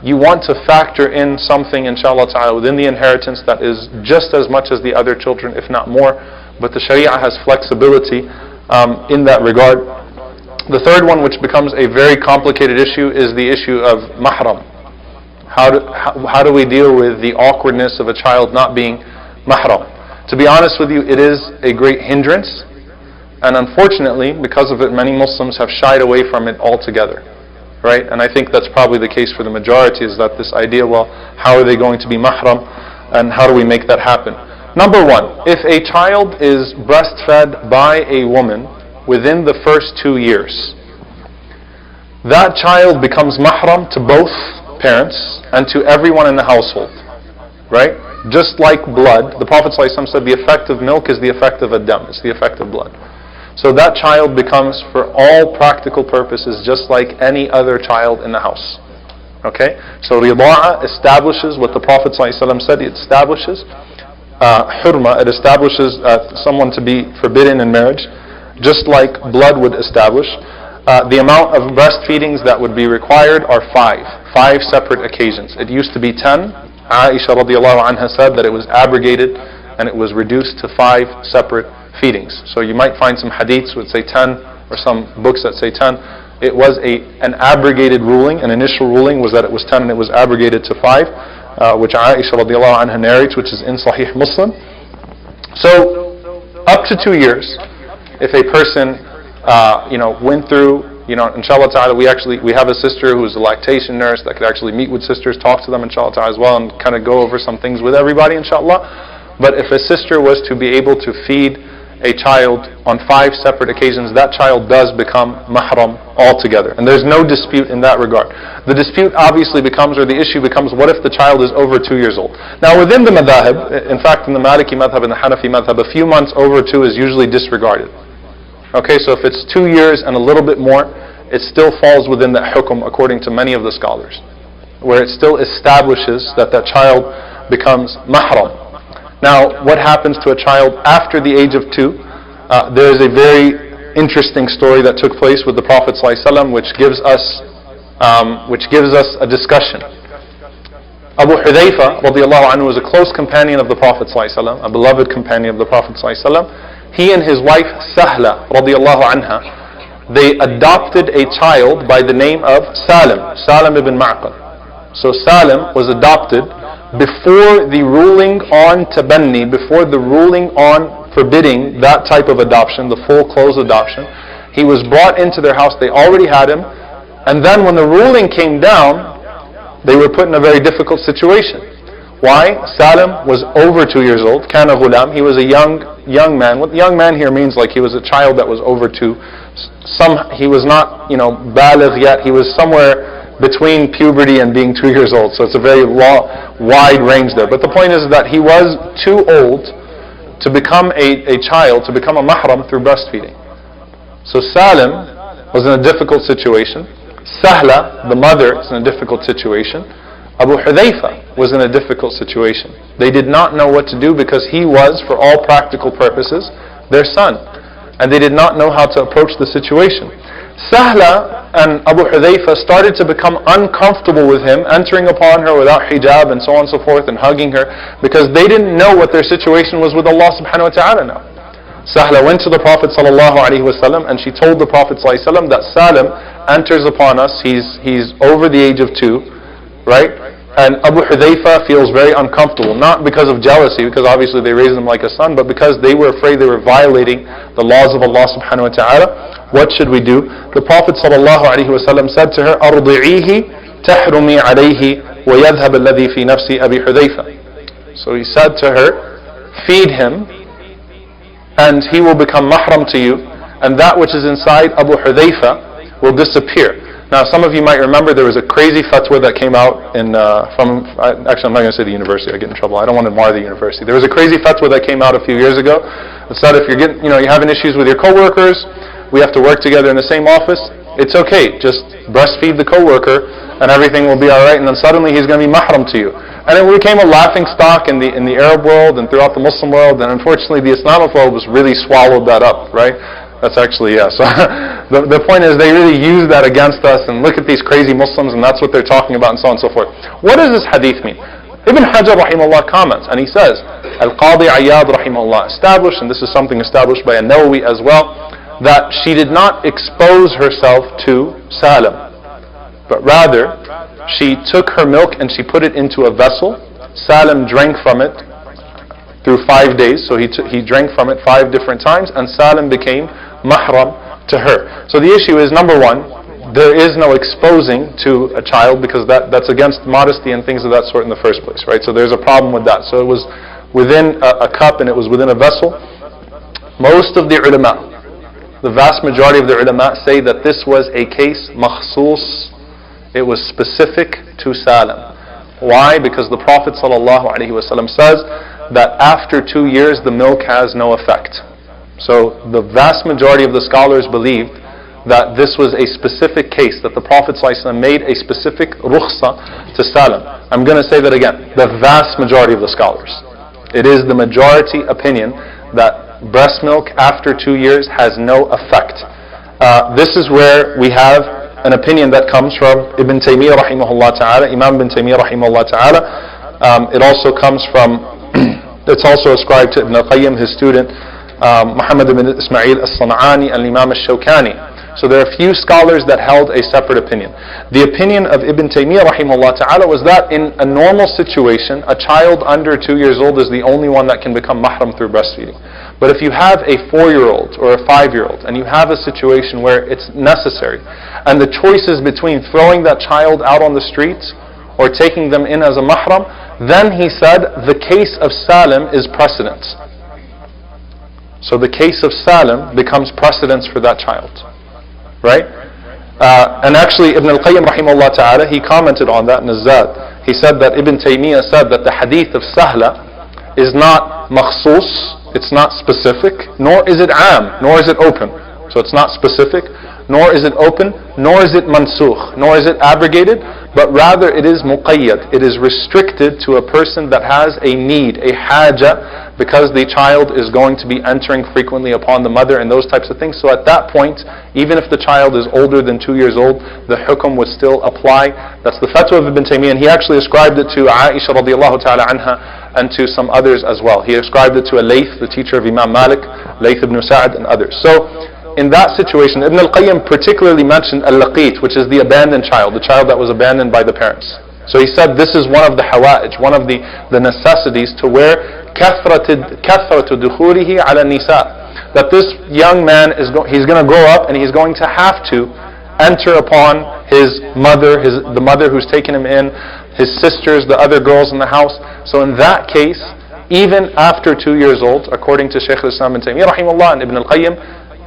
You want to factor in something, inshaAllah ta'ala, within the inheritance that is just as much as the other children, if not more. But the Sharia has flexibility in that regard. The third one, which becomes a very complicated issue, is the issue of mahram. How do we deal with the awkwardness of a child not being mahram? To be honest with you, it is a great hindrance. And unfortunately, because of it, many Muslims have shied away from it altogether. Right? And I think that's probably the case for the majority, is that this idea, well, how are they going to be mahram and how do we make that happen? Number one, if a child is breastfed by a woman within the first 2 years, that child becomes mahram to both parents and to everyone in the household. Right? Just like blood, the Prophet ﷺ said the effect of milk is the effect of a dam, it's the effect of blood. So that child becomes, for all practical purposes, just like any other child in the house. Okay? So rida'a establishes what the Prophet ﷺ said. It establishes hurma, it establishes someone to be forbidden in marriage, just like blood would establish. The amount of breastfeedings that would be required are 5 separate occasions. It used to be 10. Aisha radiallahu anha said that it was abrogated and it was reduced to 5 separate feedings. So you might find some hadiths would say 10 or some books that say 10. It was an abrogated ruling. An initial ruling was that it was 10 and it was abrogated to 5, which Aisha radiallahu anha narrates, which is in Sahih Muslim. So up to 2 years, if a person went through, inshallah ta'ala, we have a sister who's a lactation nurse that could actually meet with sisters, talk to them, inshallah ta'ala, as well, and kind of go over some things with everybody, inshallah. But if a sister was to be able to feed a child on 5 separate occasions, that child does become mahram altogether. And there's no dispute in that regard. The dispute obviously becomes, or the issue becomes, what if the child is over 2 years old? Now within the madhahib, in fact in the Maliki madhab and the Hanafi madhab, a few months over 2 is usually disregarded. Okay, so if it's 2 years and a little bit more, it still falls within that hukum according to many of the scholars, where it still establishes that that child becomes mahram. Now, what happens to a child after the age of 2? There is a very interesting story that took place with the Prophet ﷺ, which gives us a discussion. Abu Hudayfa radiallahu anhu was a close companion of the Prophet ﷺ, a beloved companion of the Prophet ﷺ. He and his wife Sahla radiallahu anha, they adopted a child by the name of Salim ibn Ma'qal. So Salim was adopted before the ruling on tabanni, before the ruling on forbidding that type of adoption, the full closed adoption. He was brought into their house, they already had him, and then when the ruling came down, they were put in a very difficult situation. Why? Salim was over 2 years old, kana ghulam, he was a young man. What young man here means, like he was a child that was over 2. He was not, baligh yet, he was somewhere between puberty and being 2 years old. So it's a very wide range there. But the point is that he was too old to become a child, to become a mahram through breastfeeding. So Salim was in a difficult situation. Sahla, the mother, is in a difficult situation. Abu Hudayfa was in a difficult situation. They did not know what to do because he was, for all practical purposes, their son. And they did not know how to approach the situation. Sahla and Abu Hudayfa started to become uncomfortable with him, entering upon her without hijab and so on and so forth, and hugging her, because they didn't know what their situation was with Allah subhanahu wa ta'ala now. Sahla went to the Prophet sallallahu alaihi wasallam and she told the Prophet sallallahu alaihi wasallam that Salim enters upon us, he's over the age of 2, right? And Abu Hudayfa feels very uncomfortable, not because of jealousy, because obviously they raised him like a son, but because they were afraid they were violating the laws of Allah subhanahu wa ta'ala. What should we do? The Prophet sallallahu alaihi wasallam said to her, أَرْضِعِيهِ تَحْرُمِي عَلَيْهِ وَيَذْهَبَ الَّذِي فِي نَفْسِ أَبِي حُذَيْفَةَ. So he said to her, feed him, and he will become mahram to you, and that which is inside Abu Hudayfa will disappear. Now, some of you might remember there was a crazy fatwa that came out actually I'm not going to say the university, I get in trouble. I don't want to mar the university. There was a crazy fatwa that came out a few years ago that said if you're having issues with your coworkers, we have to work together in the same office. It's okay, just breastfeed the coworker and everything will be alright, and then suddenly he's going to be mahram to you. And it became a laughing stock in the Arab world and throughout the Muslim world, and unfortunately the Islamophobes really swallowed that up, right? That's actually, yeah. So the point is they really use that against us and look at these crazy Muslims and that's what they're talking about and so on and so forth. What does this hadith mean? Ibn Hajar rahimahullah comments and he says, Al-Qadi Ayyad rahimahullah established, and this is something established by An-Nawawi as well, that she did not expose herself to Salim, but rather she took her milk and she put it into a vessel. Salim drank from it through 5 days, so he drank from it 5 different times, and Salim became mahram to her. So the issue is, number one, there is no exposing to a child because that's against modesty and things of that sort in the first place, right? So there's a problem with that. So it was within a cup and it was within a vessel. Most of the ulama, the vast majority of the ulama say that this was a case makhsus, it was specific to Salim. Why? Because the Prophet ﷺ says that after 2 years the milk has no effect. So the vast majority of the scholars believed that this was a specific case, that the Prophet ﷺ made a specific rukhsa to Salim. I'm going to say that again, the vast majority of the scholars. It is the majority opinion that breast milk after 2 years has no effect. This is where we have an opinion that comes from Ibn Taymiyyah rahimahullah ta'ala, Imam Ibn Taymiyyah rahimahullah ta'ala. It also comes from, it's also ascribed to Ibn al-Qayyim, his student, Muhammad ibn Ismail al-San'ani and Imam al-Shawkani. So there are a few scholars that held a separate opinion. The opinion of Ibn Taymiyyah rahimahullah ta'ala was that in a normal situation, a child under 2 years old is the only one that can become mahram through breastfeeding. But if you have a 4-year-old or a 5-year-old and you have a situation where it's necessary, and the choice is between throwing that child out on the streets or taking them in as a mahram, then he said the case of Salim is precedence. So the case of Salim becomes precedence for that child. Right? And actually Ibn al-Qayyim rahimahullah ta'ala, he commented on that in Az-Zad. He said that Ibn Taymiyyah said that the hadith of Sahla is not makhsus, it's not specific, nor is it am, nor is it open. So it's not specific, nor is it open, nor is it mansukh, nor is it abrogated, but rather it is muqayyad. It is restricted to a person that has a need, a haja, because the child is going to be entering frequently upon the mother and those types of things. So at that point, even if the child is older than 2 years old, the hukum would still apply. That's the fatwa of Ibn Taymiyyah, and he actually ascribed it to Aisha radiallahu ta'ala anha and to some others as well. He ascribed it to a Layth, the teacher of Imam Malik, Layth ibn Sa'ad and others. So in that situation, Ibn al-Qayyim particularly mentioned al-laqit, which is the abandoned child, the child that was abandoned by the parents. So he said this is one of the hawa'ij, one of the necessities to where kathratu dukhurihi ala nisa, that this young man he's going to grow up and he's going to have to enter upon his mother, the mother who's taken him in, his sisters, the other girls in the house. So in that case, even after 2 years old, according to Shaykh al-Islam ibn Taymiyyah rahimahullah and Ibn al-Qayyim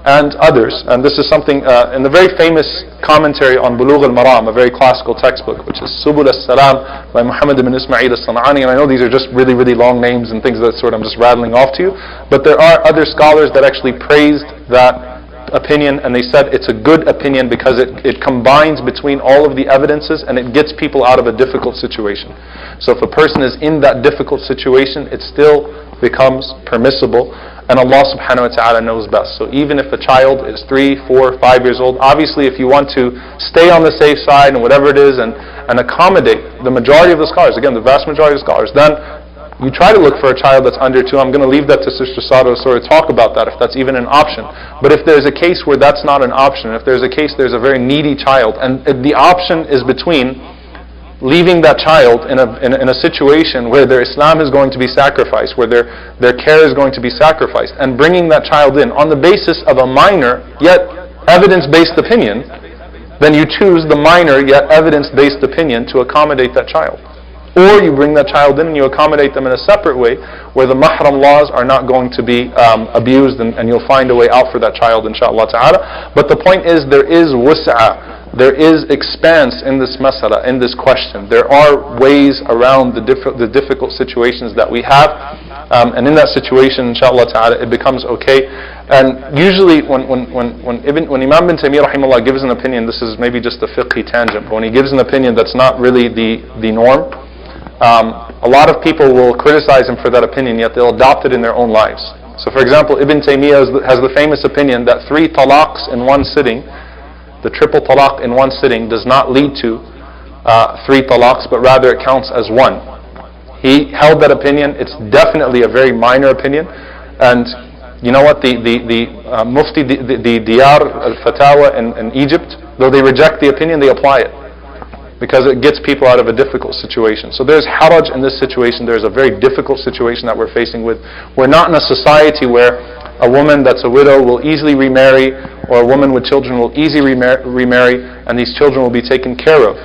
and others, and this is something in the very famous commentary on Bulugh al-Maram, a very classical textbook, which is Subul al-Salam by Muhammad ibn Ismail al-San'ani, and I know these are just really, really long names and things of that sort I'm just rattling off to you, but there are other scholars that actually praised that opinion, and they said it's a good opinion because it combines between all of the evidences and it gets people out of a difficult situation. So if a person is in that difficult situation, it still becomes permissible, and Allah subhanahu wa ta'ala knows best. So even if a child is 3, 4, 5 years old, obviously if you want to stay on the safe side and whatever it is and accommodate the majority of the scholars, again the vast majority of the scholars, then you try to look for a child that's under 2. I'm going to leave that to Sister Sada to sort of talk about that, if that's even an option. But if there's a case where that's not an option, if there's a case there's a very needy child, and the option is between leaving that child in a situation where their Islam is going to be sacrificed, where their care is going to be sacrificed, and bringing that child in on the basis of a minor yet evidence-based opinion, then you choose the minor yet evidence-based opinion to accommodate that child. Or you bring that child in and you accommodate them in a separate way where the mahram laws are not going to be abused, and you'll find a way out for that child inshaAllah ta'ala. But the point is there is wus'a, there is expanse in this masala, in this question. There are ways around the difficult situations that we have, and in that situation, inshallah ta'ala, it becomes okay. And usually when Imam bin Taymiyyah rahimahullah gives an opinion, this is maybe just a fiqhi tangent, but when he gives an opinion that's not really the norm, a lot of people will criticize him for that opinion, yet they'll adopt it in their own lives. So for example, Ibn Taymiyyah has the famous opinion that 3 talaqs in one sitting, the triple talaq in one sitting, does not lead to 3 talaqs, but rather it counts as 1. He held that opinion. It's definitely a very minor opinion, and you know what? The Mufti, the Diyar al-Fatawa in Egypt, though they reject the opinion, they apply it because it gets people out of a difficult situation. So there's haraj in this situation. There's a very difficult situation that we're facing with. We're not in a society where a woman that's a widow will easily remarry, or a woman with children will easily remarry, and these children will be taken care of.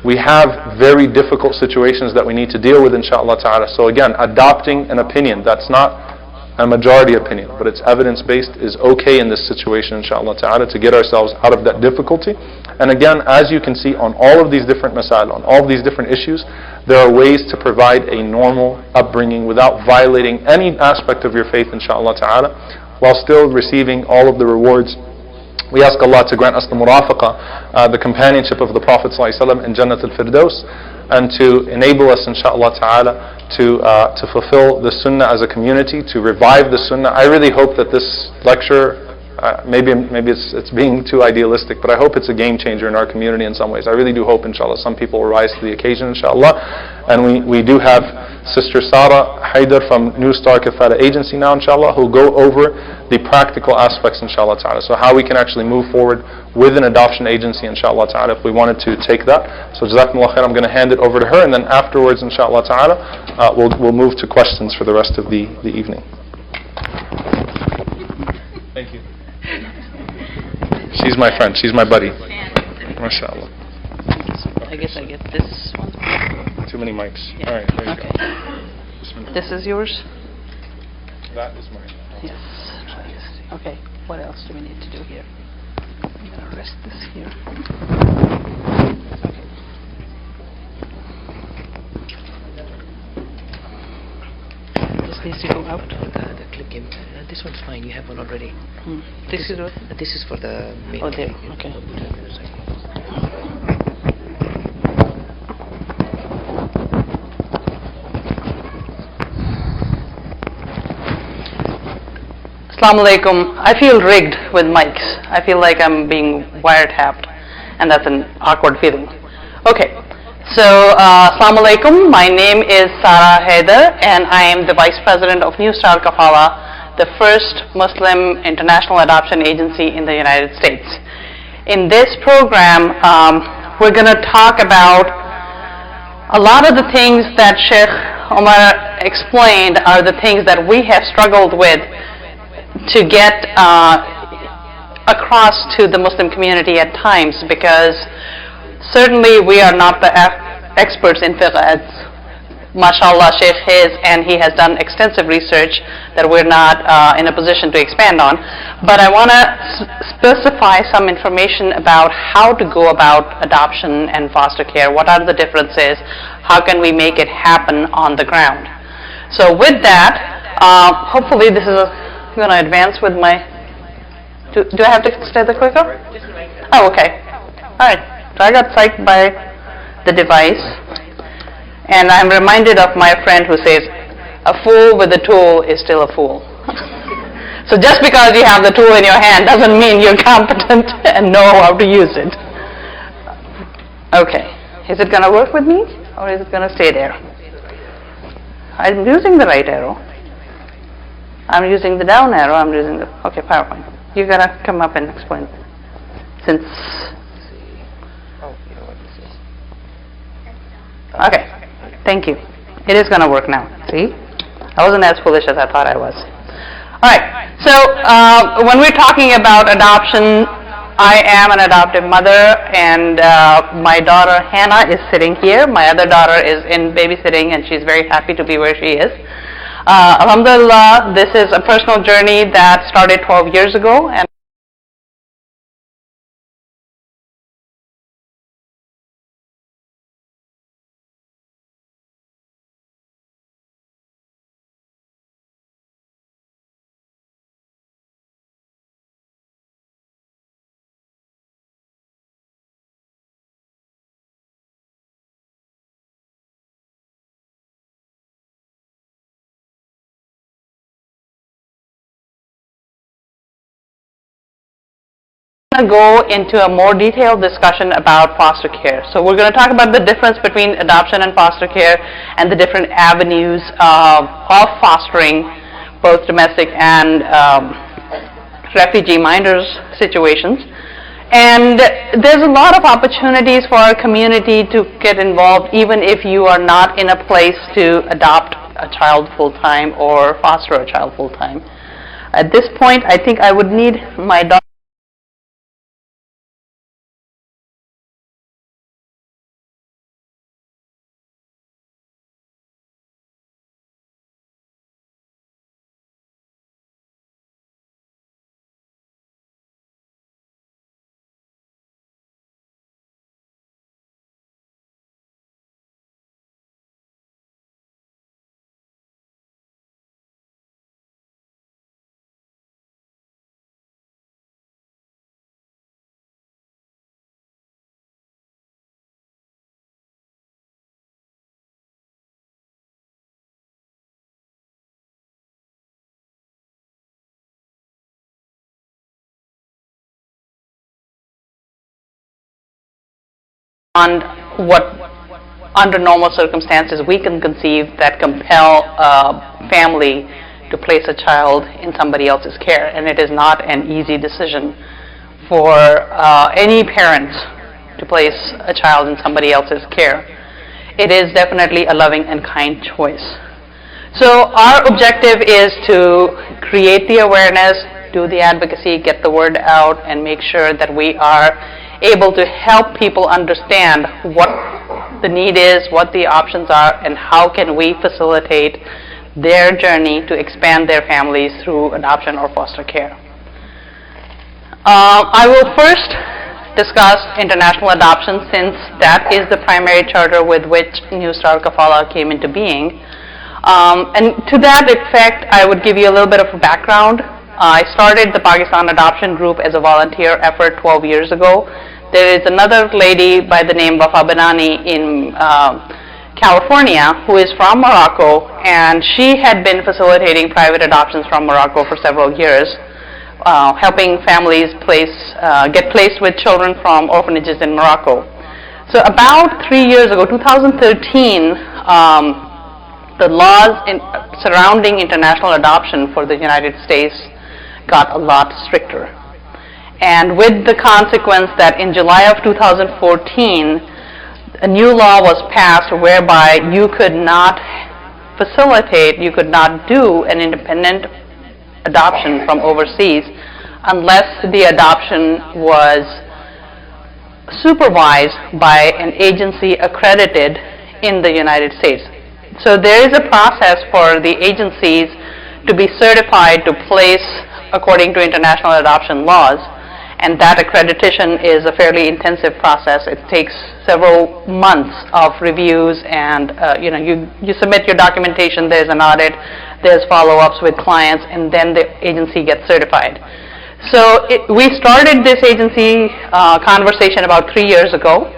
We have very difficult situations that we need to deal with, inshaAllah ta'ala. So again, adopting an opinion that's not a majority opinion, but it's evidence-based, is okay in this situation, inshaAllah ta'ala, to get ourselves out of that difficulty. And again, as you can see on all of these different masail, on all of these different issues, there are ways to provide a normal upbringing without violating any aspect of your faith, inshaAllah ta'ala, while still receiving all of the rewards. We ask Allah to grant us the murafaqa, the companionship of the Prophet ﷺ in Jannat al-Firdaus, and to enable us, inshaAllah ta'ala, to fulfill the sunnah as a community, to revive the sunnah. I really hope that this lecture, maybe it's being too idealistic, but I hope it's a game changer in our community in some ways. I really do hope, inshallah, some people will rise to the occasion, inshallah. And we do have Sister Sarah Haidar from New Star Kafala Agency now, inshallah, who will go over the practical aspects, inshallah ta'ala. So how we can actually move forward with an adoption agency, inshallah ta'ala, if we wanted to take that. So Jazakumullah khair, I'm going to hand it over to her, and then afterwards, inshallah ta'ala, we'll move to questions for the rest of the evening. Thank you. She's my friend, she's my buddy. MashaAllah. I guess I get this one. Too many mics. Yeah. Alright, there you Okay. This is yours? go. That is mine. Yes. Okay. What else do we need to do here? I'm going to rest this here. Okay. This needs to go out. The click in. This one's fine. You have one already. This is what? This is for the main. Oh, there. Okay. Assalamu alaikum. I feel rigged with mics. I feel like I'm being wiretapped, and that's an awkward feeling. Okay, so Assalamu alaikum. My name is Sarah Haidar, and I am the Vice President of New Star Kafala, the first Muslim international adoption agency in the United States. In this program, we're going to talk about a lot of the things that Sheikh Omar explained are the things that we have struggled with to get across to the Muslim community at times, because certainly we are not the experts in fiqh, as mashallah Sheikh is, and he has done extensive research that we're not in a position to expand on. But I want to specify some information about how to go about adoption and foster care. What are the differences? How can we make it happen on the ground? So with that, hopefully this is I'm going to advance with my... Do I have to stay the clicker? Oh, okay. Alright. So I got psyched by the device. And I'm reminded of my friend who says, a fool with a tool is still a fool. So just because you have the tool in your hand doesn't mean you're competent and know how to use it. Okay. Is it going to work with me? Or is it going to stay there? I'm using the right arrow. I'm using the down arrow, I'm using the... Okay, PowerPoint. You gotta come up and explain. Since... Okay, thank you. It is gonna work now, see? I wasn't as foolish as I thought I was. Alright, so when we're talking about adoption, I am an adoptive mother, and my daughter Hannah is sitting here. My other daughter is in babysitting, and she's very happy to be where she is. Alhamdulillah, this is a personal journey that started 12 years ago, and to go into a more detailed discussion about foster care. So we're going to talk about the difference between adoption and foster care and the different avenues of fostering both domestic and refugee minors situations. And there's a lot of opportunities for our community to get involved even if you are not in a place to adopt a child full-time or foster a child full-time. At this point, I think I would need my daughter on what, under normal circumstances, we can conceive that compel a family to place a child in somebody else's care. And it is not an easy decision for any parent to place a child in somebody else's care. It is definitely a loving and kind choice. So our objective is to create the awareness, do the advocacy, get the word out, and make sure that we are able to help people understand what the need is, what the options are, and how can we facilitate their journey to expand their families through adoption or foster care. I will first discuss international adoption, since that is the primary charter with which New Start Kafala came into being. And to that effect, I would give you a little bit of a background. I started the Pakistan Adoption Group as a volunteer effort 12 years ago. There is another lady by the name of Abanani in California who is from Morocco, and she had been facilitating private adoptions from Morocco for several years, helping families get placed with children from orphanages in Morocco. So about 3 years ago, 2013, the laws surrounding international adoption for the United States got a lot stricter. And with the consequence that in July of 2014, a new law was passed whereby you could not facilitate, you could not do an independent adoption from overseas unless the adoption was supervised by an agency accredited in the United States. So there is a process for the agencies to be certified to place according to international adoption laws, and that accreditation is a fairly intensive process. It takes several months of reviews, and you submit your documentation, there's an audit, there's follow-ups with clients, and then the agency gets certified. So we started this agency conversation about 3 years ago,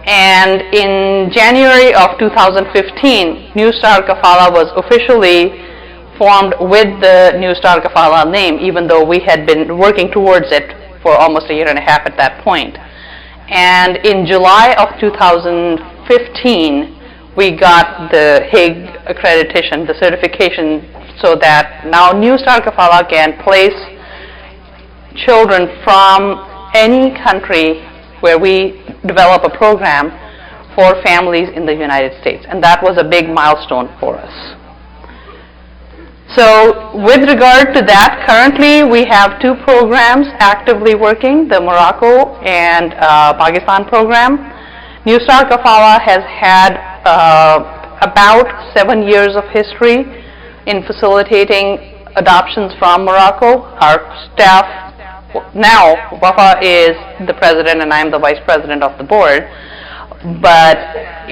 and in January of 2015, New Start Kafala was officially formed with the New Start Kafala name, even though we had been working towards it for almost a year and a half at that point. And in July of 2015, we got the Hague accreditation, the certification, so that now New Start Kafala can place children from any country where we develop a program for families in the United States. And that was a big milestone for us. So with regard to that, currently we have 2 programs actively working, the Morocco and Pakistan program. New Start Kafala has had about 7 years of history in facilitating adoptions from Morocco. Our staff, now Wafa is the president and I'm the vice president of the board, but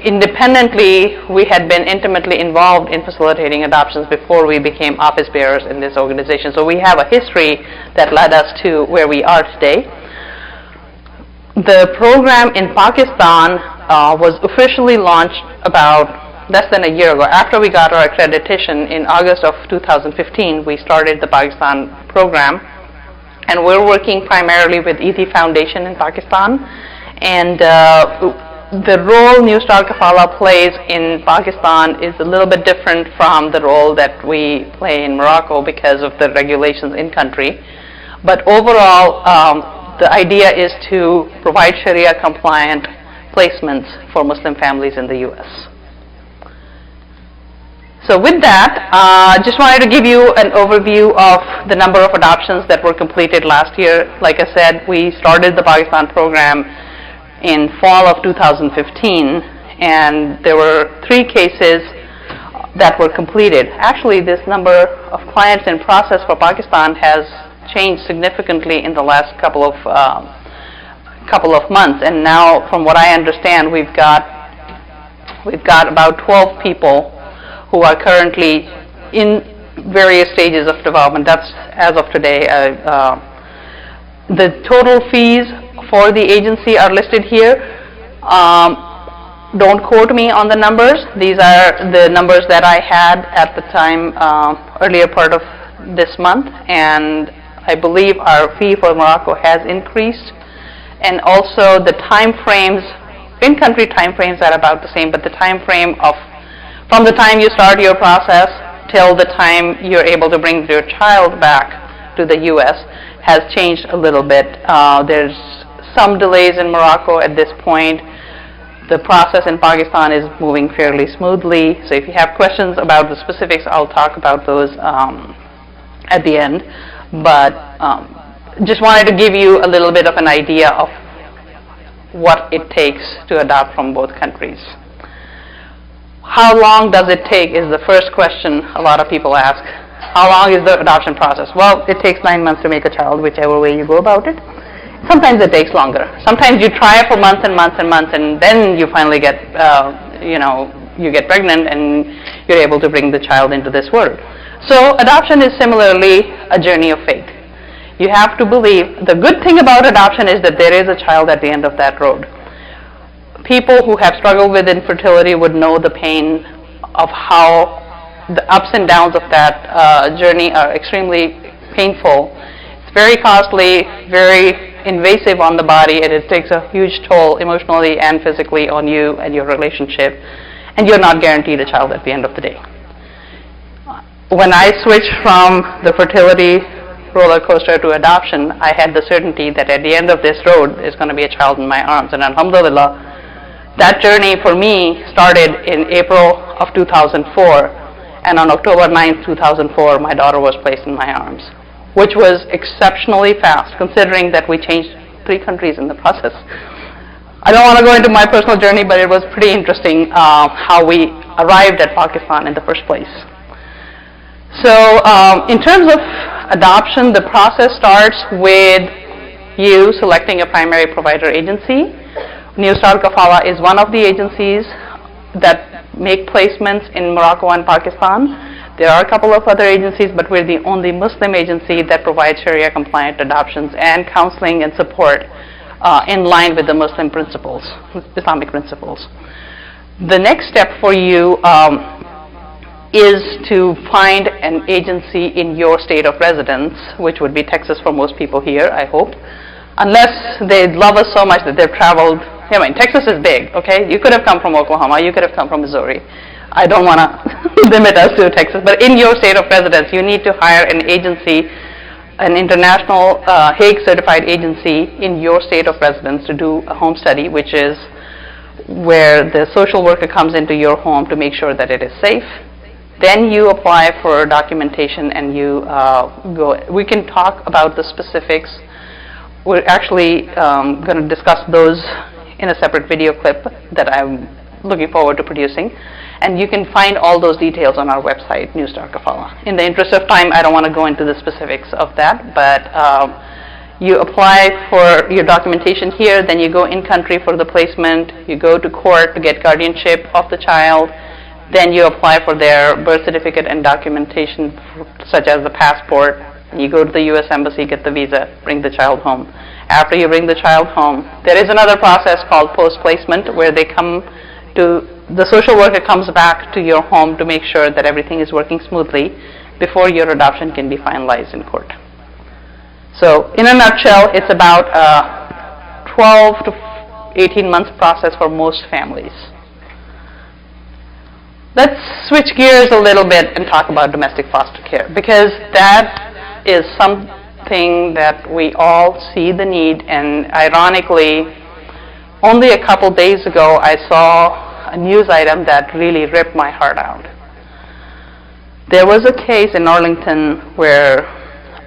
independently we had been intimately involved in facilitating adoptions before we became office bearers in this organization. So we have a history that led us to where we are today. The program in Pakistan was officially launched about less than a year ago. After we got our accreditation in August of 2015, we started the Pakistan program. And we're working primarily with ET Foundation in Pakistan. And the role New Star Kafala plays in Pakistan is a little bit different from the role that we play in Morocco because of the regulations in country. But overall, the idea is to provide Sharia compliant placements for Muslim families in the U.S. So with that, just wanted to give you an overview of the number of adoptions that were completed last year. Like I said, we started the Pakistan program in fall of 2015, and there were 3 cases that were completed. Actually, this number of clients in process for Pakistan has changed significantly in the last couple of months, and now, from what I understand, we've got about 12 people who are currently in various stages of development. That's as of today. The total fees for the agency are listed here. Don't quote me on the numbers. These are the numbers that I had at the time, earlier part of this month, and I believe our fee for Morocco has increased, and also the time frames, in-country time frames are about the same, but the time frame from the time you start your process till the time you're able to bring your child back to the U.S. has changed a little bit. There's some delays in Morocco at this point. The process in Pakistan is moving fairly smoothly. So if you have questions about the specifics, I'll talk about those at the end. But just wanted to give you a little bit of an idea of what it takes to adopt from both countries. How long does it take is the first question a lot of people ask. How long is the adoption process? Well, it takes 9 months to make a child, whichever way you go about it. Sometimes it takes longer. Sometimes you try for months and months and months, and then you finally get, you get pregnant and you're able to bring the child into this world. So adoption is similarly a journey of faith. You have to believe. The good thing about adoption is that there is a child at the end of that road. People who have struggled with infertility would know the pain of how the ups and downs of that journey are extremely painful. It's very costly, very invasive on the body, and it takes a huge toll emotionally and physically on you and your relationship, and you're not guaranteed a child at the end of the day. When I switched from the fertility roller coaster to adoption, I had the certainty that at the end of this road there's going to be a child in my arms, and alhamdulillah, that journey for me started in April of 2004, and on October 9th, 2004, my daughter was placed in my arms, which was exceptionally fast, considering that we changed 3 countries in the process. I don't want to go into my personal journey, but it was pretty interesting how we arrived at Pakistan in the first place. So in terms of adoption, the process starts with you selecting a primary provider agency. New Star Kafala is one of the agencies that make placements in Morocco and Pakistan. There are a couple of other agencies, but we're the only Muslim agency that provides Sharia compliant adoptions and counseling and support in line with the Muslim principles, Islamic principles. The next step for you is to find an agency in your state of residence, which would be Texas for most people here, I hope. Unless they love us so much that they've traveled. I mean, Texas is big, okay? You could have come from Oklahoma, you could have come from Missouri. I don't want to limit us to Texas, but in your state of residence, you need to hire an agency, an international Hague certified agency in your state of residence to do a home study, which is where the social worker comes into your home to make sure that it is safe. Then you apply for documentation and you go. We can talk about the specifics. We're actually going to discuss those in a separate video clip that I'm looking forward to producing. And you can find all those details on our website, New Star Kafala. In the interest of time, I don't want to go into the specifics of that, but you apply for your documentation here, then you go in country for the placement, you go to court to get guardianship of the child, then you apply for their birth certificate and documentation such as the passport, you go to the U.S. Embassy, get the visa, bring the child home. After you bring the child home, there is another process called post-placement where they come to, the social worker comes back to your home to make sure that everything is working smoothly before your adoption can be finalized in court. So in a nutshell, it's about a 12 to 18 months process for most families. Let's switch gears a little bit and talk about domestic foster care, because that is something that we all see the need, and ironically, only a couple days ago I saw a news item that really ripped my heart out. There was a case in Arlington where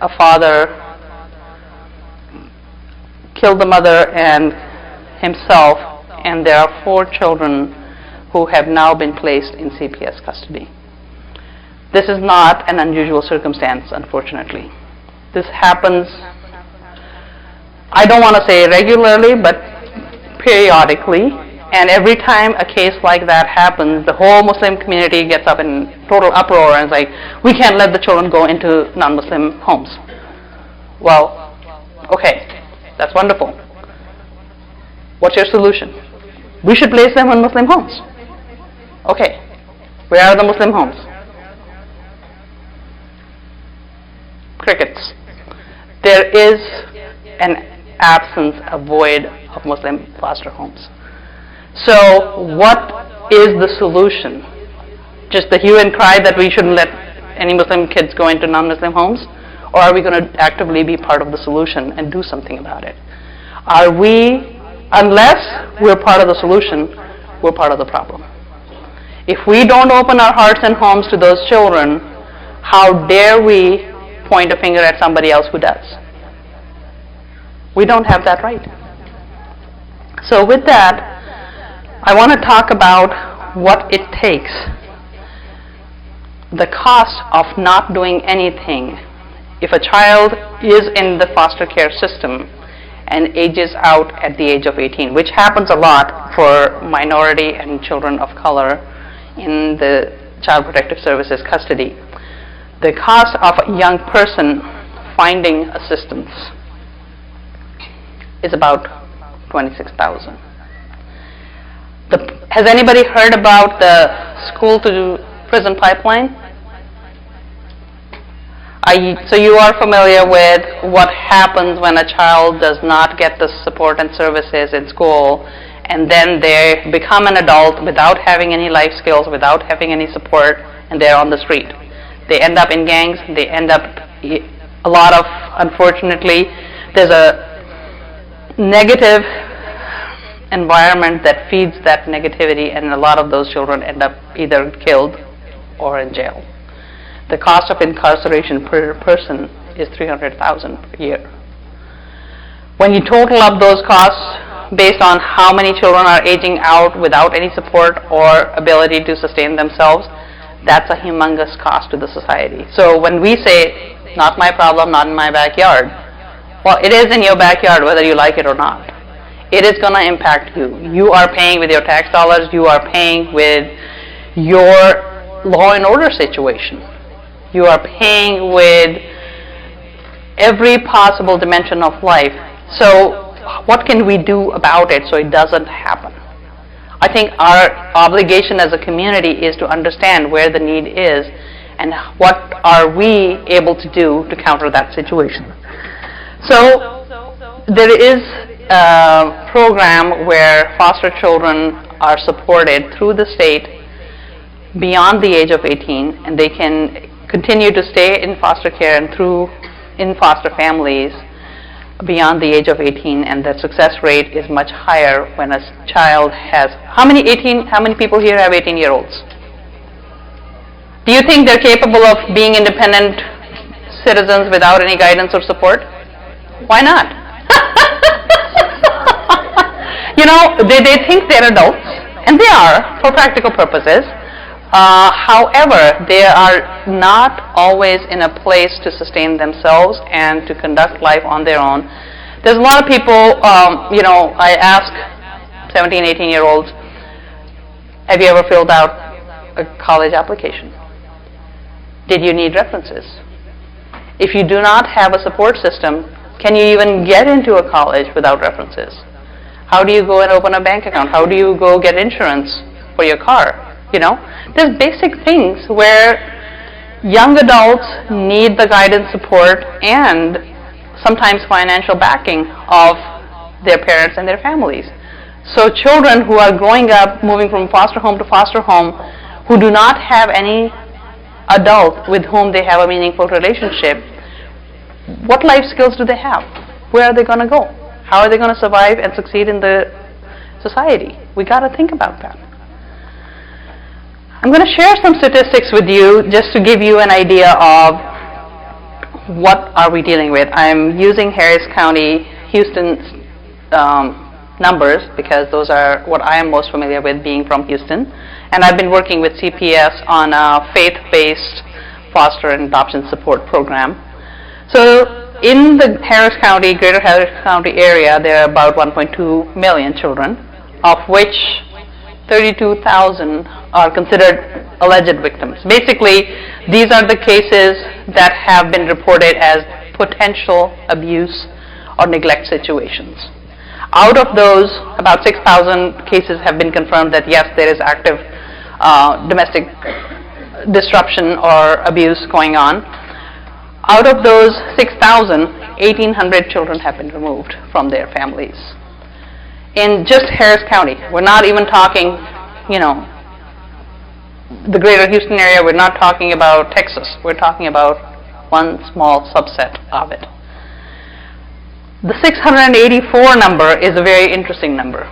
a father killed the mother and himself, and there are 4 children who have now been placed in CPS custody. This is not an unusual circumstance, unfortunately. This happens, I don't want to say regularly, but periodically, and every time a case like that happens, the whole Muslim community gets up in total uproar and is like, we can't let the children go into non-Muslim homes. Well, okay, that's wonderful. What's your solution? We should place them in Muslim homes. Okay, where are the Muslim homes? Crickets. There is an absence, a void of Muslim foster homes. So what is the solution? Just the hue and cry that we shouldn't let any Muslim kids go into non-Muslim homes? Or are we going to actively be part of the solution and do something about it? Are we, unless we're part of the solution, we're part of the problem. If we don't open our hearts and homes to those children, how dare we point a finger at somebody else who does? We don't have that right. So with that, I want to talk about what it takes, the cost of not doing anything. If a child is in the foster care system and ages out at the age of 18, which happens a lot for minority and children of color in the Child Protective Services custody, the cost of a young person finding assistance is about $26,000. Has anybody heard about the school to prison pipeline? So you are familiar with what happens when a child does not get the support and services in school, and then they become an adult without having any life skills, without having any support, and they're on the street. They end up in gangs. They end up, a lot of, unfortunately, there's a negative environment that feeds that negativity, and a lot of those children end up either killed or in jail. The cost of incarceration per person is $300,000 per year. When you total up those costs based on how many children are aging out without any support or ability to sustain themselves, that's a humongous cost to the society. So when we say, not my problem, not in my backyard, well, it is in your backyard whether you like it or not. It is going to impact you. You are paying with your tax dollars. You are paying with your law and order situation. You are paying with every possible dimension of life. So what can we do about it so it doesn't happen? I think our obligation as a community is to understand where the need is and what are we able to do to counter that situation. So there is a program where foster children are supported through the state beyond the age of 18, and they can continue to stay in foster care and in foster families beyond the age of 18, and the success rate is much higher when a child has, how many people here have 18-year-olds? Do you think they're capable of being independent citizens without any guidance or support? Why not? You know, they think they're adults, and they are for practical purposes. However, they are not always in a place to sustain themselves and to conduct life on their own. There's a lot of people, I ask 17, 18-year-olds, have you ever filled out a college application? Did you need references? If you do not have a support system, can you even get into a college without references? How do you go and open a bank account? How do you go get insurance for your car? You know, there's basic things where young adults need the guidance, support, and sometimes financial backing of their parents and their families. So children who are growing up, moving from foster home to foster home, who do not have any adult with whom they have a meaningful relationship, what life skills do they have? Where are they going to go? How are they going to survive and succeed in the society? We got to think about that. I'm going to share some statistics with you just to give you an idea of what are we dealing with. I'm using Harris County, Houston numbers because those are what I am most familiar with, being from Houston. And I've been working with CPS on a faith-based foster and adoption support program. So in the Harris County, greater Harris County area, there are about 1.2 million children, of which 32,000 are considered alleged victims. Basically, these are the cases that have been reported as potential abuse or neglect situations. Out of those, about 6,000 cases have been confirmed that yes, there is active domestic disruption or abuse going on. Out of those 6,000, 1,800 children have been removed from their families. In just Harris County, we're not even talking, the greater Houston area, we're not talking about Texas, we're talking about one small subset of it. The 684 number is a very interesting number.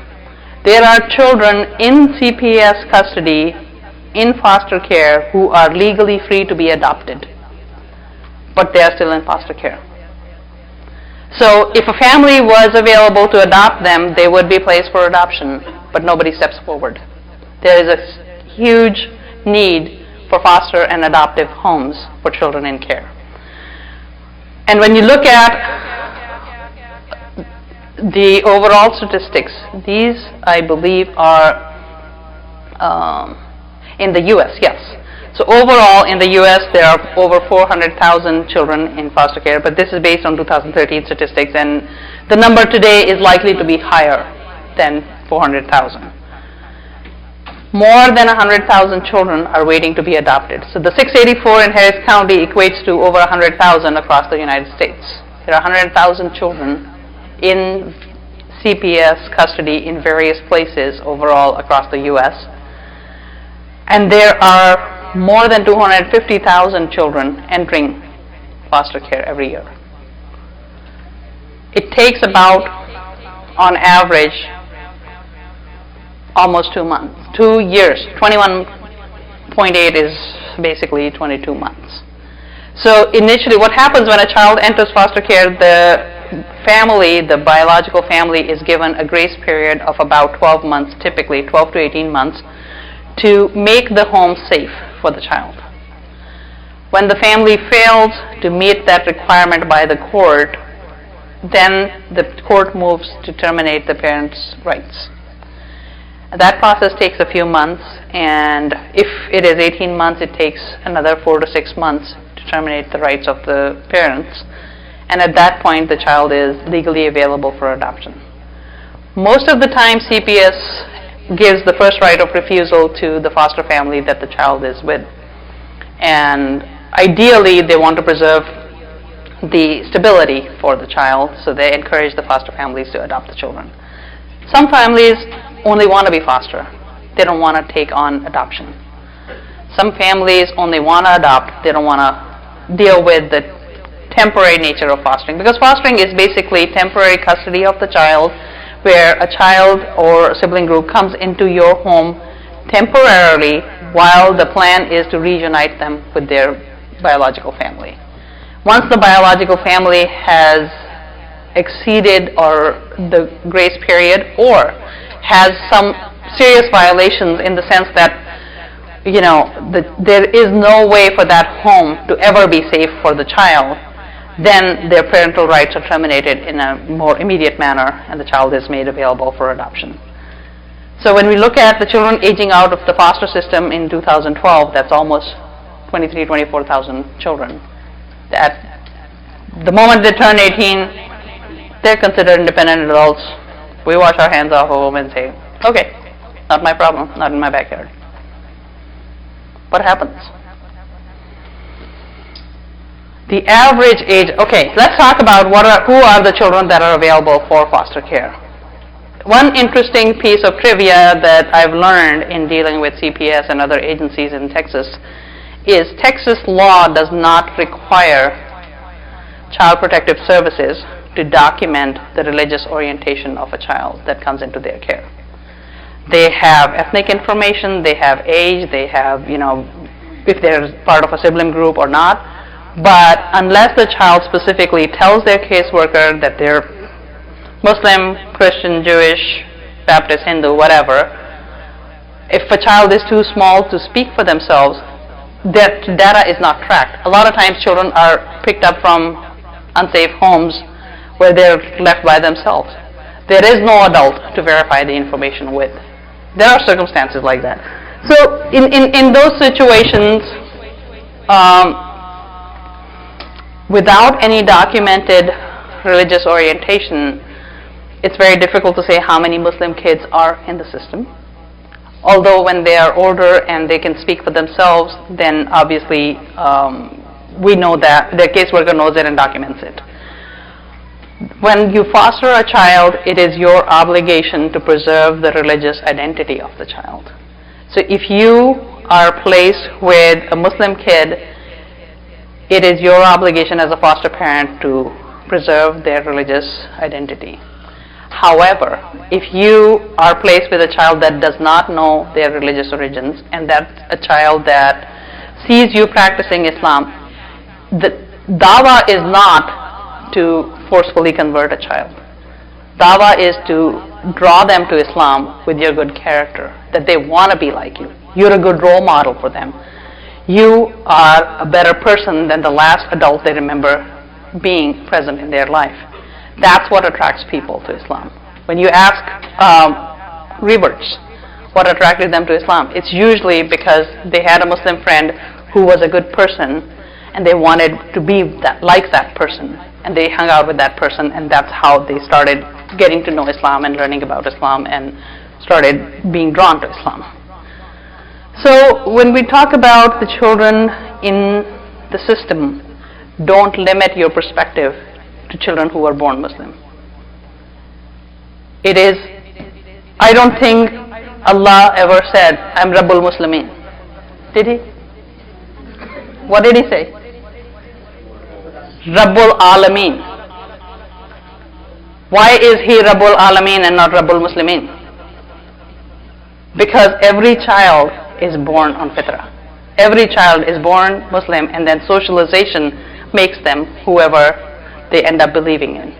There are children in CPS custody in foster care who are legally free to be adopted, but they are still in foster care. So if a family was available to adopt them, they would be placed for adoption, but nobody steps forward. There is a huge need for foster and adoptive homes for children in care. And when you look at the overall statistics, these, I believe, are in the U.S., yes. So overall, in the U.S., there are over 400,000 children in foster care, but this is based on 2013 statistics, and the number today is likely to be higher than 400,000. More than 100,000 children are waiting to be adopted. So the 684 in Harris County equates to over 100,000 across the United States. There are 100,000 children in CPS custody in various places overall across the U.S. And there are more than 250,000 children entering foster care every year. It takes about, on average, almost 2 months, 2 years. 21.8 is basically 22 months. So initially, what happens when a child enters foster care, the family, the biological family, is given a grace period of about 12 months, typically 12 to 18 months, to make the home safe for the child. When the family fails to meet that requirement by the court, then the court moves to terminate the parents' rights. That process takes a few months, and if it is 18 months, it takes another 4 to 6 months to terminate the rights of the parents. And at that point, the child is legally available for adoption. Most of the time, CPS gives the first right of refusal to the foster family that the child is with. And ideally, they want to preserve the stability for the child, so they encourage the foster families to adopt the children. Some families only want to be foster. They don't want to take on adoption. Some families only want to adopt. They don't want to deal with the temporary nature of fostering, because fostering is basically temporary custody of the child, where a child or a sibling group comes into your home temporarily while the plan is to reunite them with their biological family. Once the biological family has exceeded or the grace period or has some serious violations in the sense that there is no way for that home to ever be safe for the child, then their parental rights are terminated in a more immediate manner and the child is made available for adoption. So when we look at the children aging out of the foster system in 2012, that's almost 24,000 children. At the moment they turn 18, they're considered independent adults. We wash our hands off of them and say, okay, not my problem, not in my backyard. What happens? The average age, okay, let's talk about who are the children that are available for foster care. One interesting piece of trivia that I've learned in dealing with CPS and other agencies in Texas is Texas law does not require Child Protective Services to document the religious orientation of a child that comes into their care. They have ethnic information, they have age, they have, if they're part of a sibling group or not, but unless the child specifically tells their caseworker that they're Muslim, Christian, Jewish, Baptist, Hindu, whatever, if a child is too small to speak for themselves, that data is not tracked. A lot of times children are picked up from unsafe homes where they're left by themselves. There is no adult to verify the information with. There are circumstances like that. So in those situations, without any documented religious orientation, it's very difficult to say how many Muslim kids are in the system. Although when they are older and they can speak for themselves, then obviously we know that, their caseworker knows it and documents it. When you foster a child, it is your obligation to preserve the religious identity of the child. So if you are placed with a Muslim kid, it is your obligation as a foster parent to preserve their religious identity. However, if you are placed with a child that does not know their religious origins, and that's a child that sees you practicing Islam, the dawah is not to forcefully convert a child. Dawah is to draw them to Islam with your good character, that they want to be like you. You're a good role model for them. You are a better person than the last adult they remember being present in their life. That's what attracts people to Islam. When you ask reverts what attracted them to Islam, it's usually because they had a Muslim friend who was a good person and they wanted to be like that person, and they hung out with that person, and that's how they started getting to know Islam and learning about Islam and started being drawn to Islam. So when we talk about the children in the system, don't limit your perspective to children who are born Muslim. It is, I don't think Allah ever said, I'm Rabbul Muslimin. Did he? What did he say? Rabbul Alameen. Why is he Rabbul Alameen and not Rabbul Muslimin? Because every child is born on fitrah. Every child is born Muslim, and then socialization makes them whoever they end up believing in.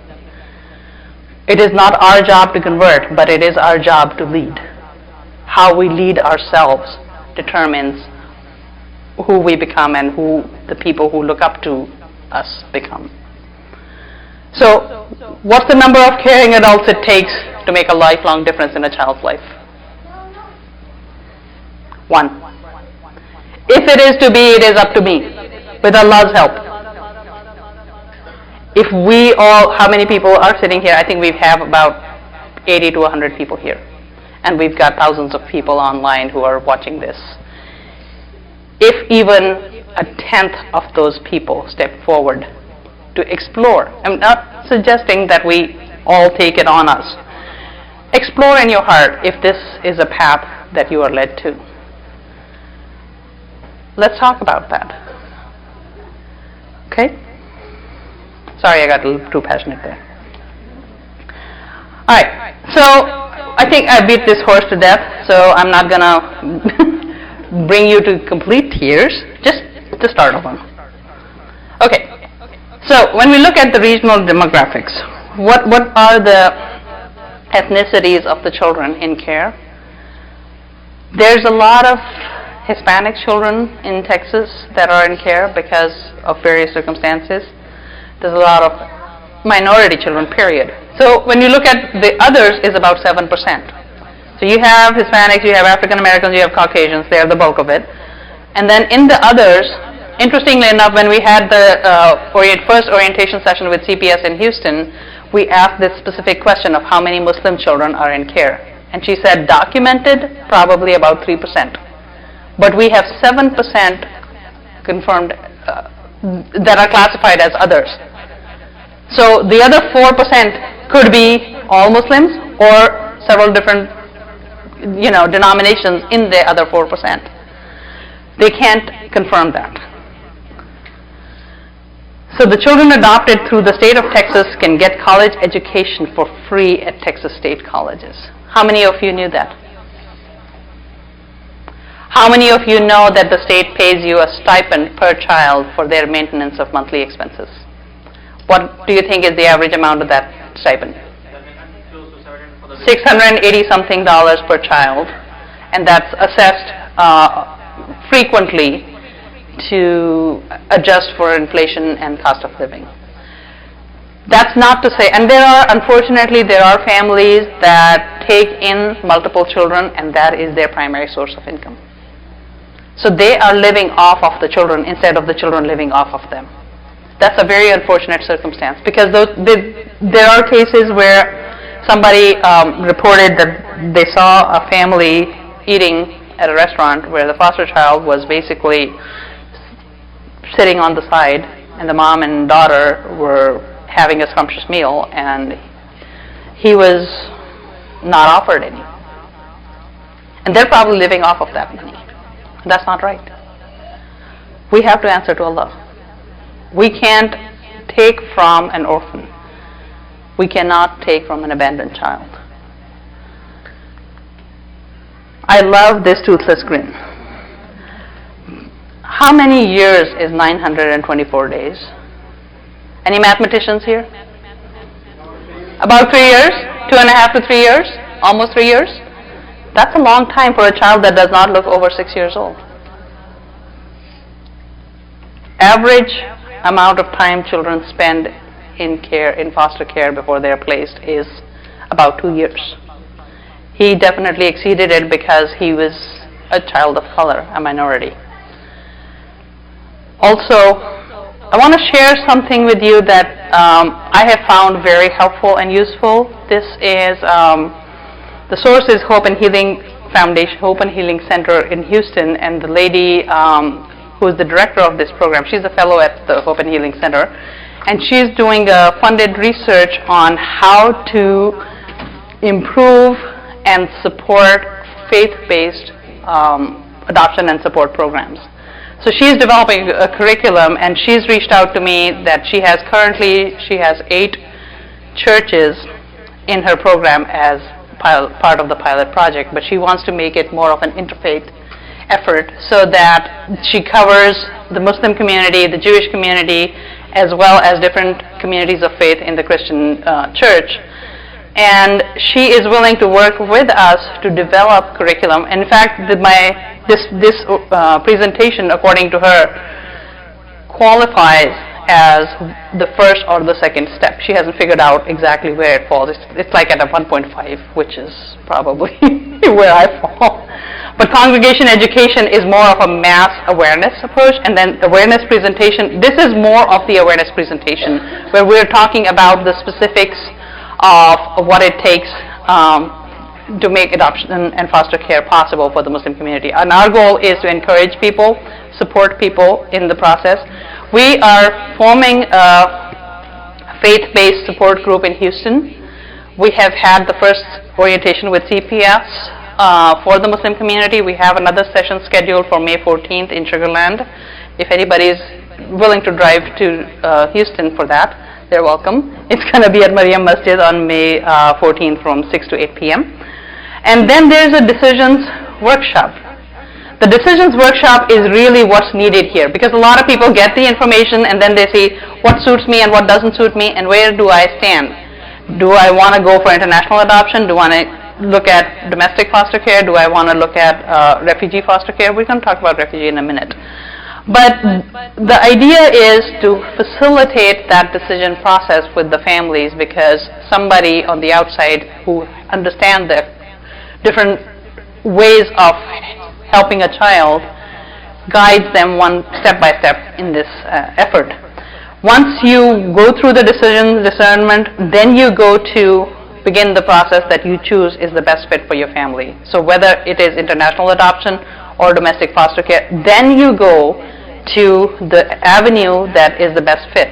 It is not our job to convert, but it is our job to lead. How we lead ourselves determines who we become and who the people who look up to us become. So, what's the number of caring adults it takes to make a lifelong difference in a child's life? 1. If it is to be, it is up to me, with Allah's help. If we all, how many people are sitting here? I think we have about 80 to 100 people here. And we've got thousands of people online who are watching this. If even a tenth of those people step forward to explore, I'm not suggesting that we all take it on us. Explore in your heart if this is a path that you are led to. Let's talk about that. Okay? Sorry, I got a little too passionate there. Alright, so I think I beat this horse to death, so I'm not gonna bring you to complete tears, just the start of one. Okay, so when we look at the regional demographics, what are the ethnicities of the children in care? There's a lot of Hispanic children in Texas that are in care because of various circumstances. There's a lot of minority children, period. So when you look at the others, is about 7%. So you have Hispanics, you have African Americans, you have Caucasians, they are the bulk of it. And then in the others, interestingly enough, when we had the first orientation session with CPS in Houston, we asked this specific question of how many Muslim children are in care. And she said documented, probably about 3%. But we have 7% confirmed that are classified as others. So the other 4% could be all Muslims or several different, denominations in the other 4%. They can't confirm that. So the children adopted through the state of Texas can get college education for free at Texas state colleges. How many of you knew that? How many of you know that the state pays you a stipend per child for their maintenance of monthly expenses? What do you think is the average amount of that stipend? $680 something per child, and that's assessed frequently to adjust for inflation and cost of living. That's not to say, and unfortunately there are families that take in multiple children and that is their primary source of income. So they are living off of the children instead of the children living off of them. That's a very unfortunate circumstance, because there are cases where somebody reported that they saw a family eating at a restaurant where the foster child was basically sitting on the side and the mom and daughter were having a scrumptious meal and he was not offered any. And they're probably living off of that money. That's not right. We have to answer to Allah. We can't take from an orphan. We cannot take from an abandoned child. I love this toothless grin. How many years is 924 days? Any mathematicians here? About 3 years? 2.5 to 3 years? Almost 3 years? That's a long time for a child that does not look over 6 years old. Average amount of time children spend in foster care before they are placed is about 2 years. He definitely exceeded it because he was a child of color, a minority. Also, I want to share something with you that I have found very helpful and useful. This is, the source is Hope and Healing Foundation, Hope and Healing Center in Houston, and the lady who is the director of this program, she's a fellow at the Hope and Healing Center, and she's doing a funded research on how to improve and support faith-based adoption and support programs. So she's developing a curriculum, and she's reached out to me that she has 8 churches in her program as part of the pilot project, but she wants to make it more of an interfaith effort so that she covers the Muslim community, the Jewish community, as well as different communities of faith in the Christian church. And she is willing to work with us to develop curriculum. In fact, this presentation, according to her, qualifies as the first or the second step. She hasn't figured out exactly where it falls. It's like at a 1.5, which is probably where I fall. But congregation education is more of a mass awareness approach, and then awareness presentation, this is more of the awareness presentation, where we're talking about the specifics of what it takes to make adoption and foster care possible for the Muslim community. And our goal is to encourage people, support people in the process. We are forming a faith-based support group in Houston. We have had the first orientation with CPS for the Muslim community. We have another session scheduled for May 14th in Sugar Land. If anybody is willing to drive to Houston for that, they're welcome. It's going to be at Mariam Masjid on May 14th from 6 to 8 p.m. And then there's a decisions workshop. The decisions workshop is really what's needed here, because a lot of people get the information and then they see what suits me and what doesn't suit me and where do I stand. Do I want to go for international adoption? Do I want to look at domestic foster care? Do I want to look at refugee foster care? We're going to talk about refugee in a minute. But the idea is to facilitate that decision process with the families, because somebody on the outside who understands the different ways of helping a child guides them one step by step in this effort. Once you go through the discernment, then you go to begin the process that you choose is the best fit for your family. So whether it is international adoption or domestic foster care, then you go to the avenue that is the best fit.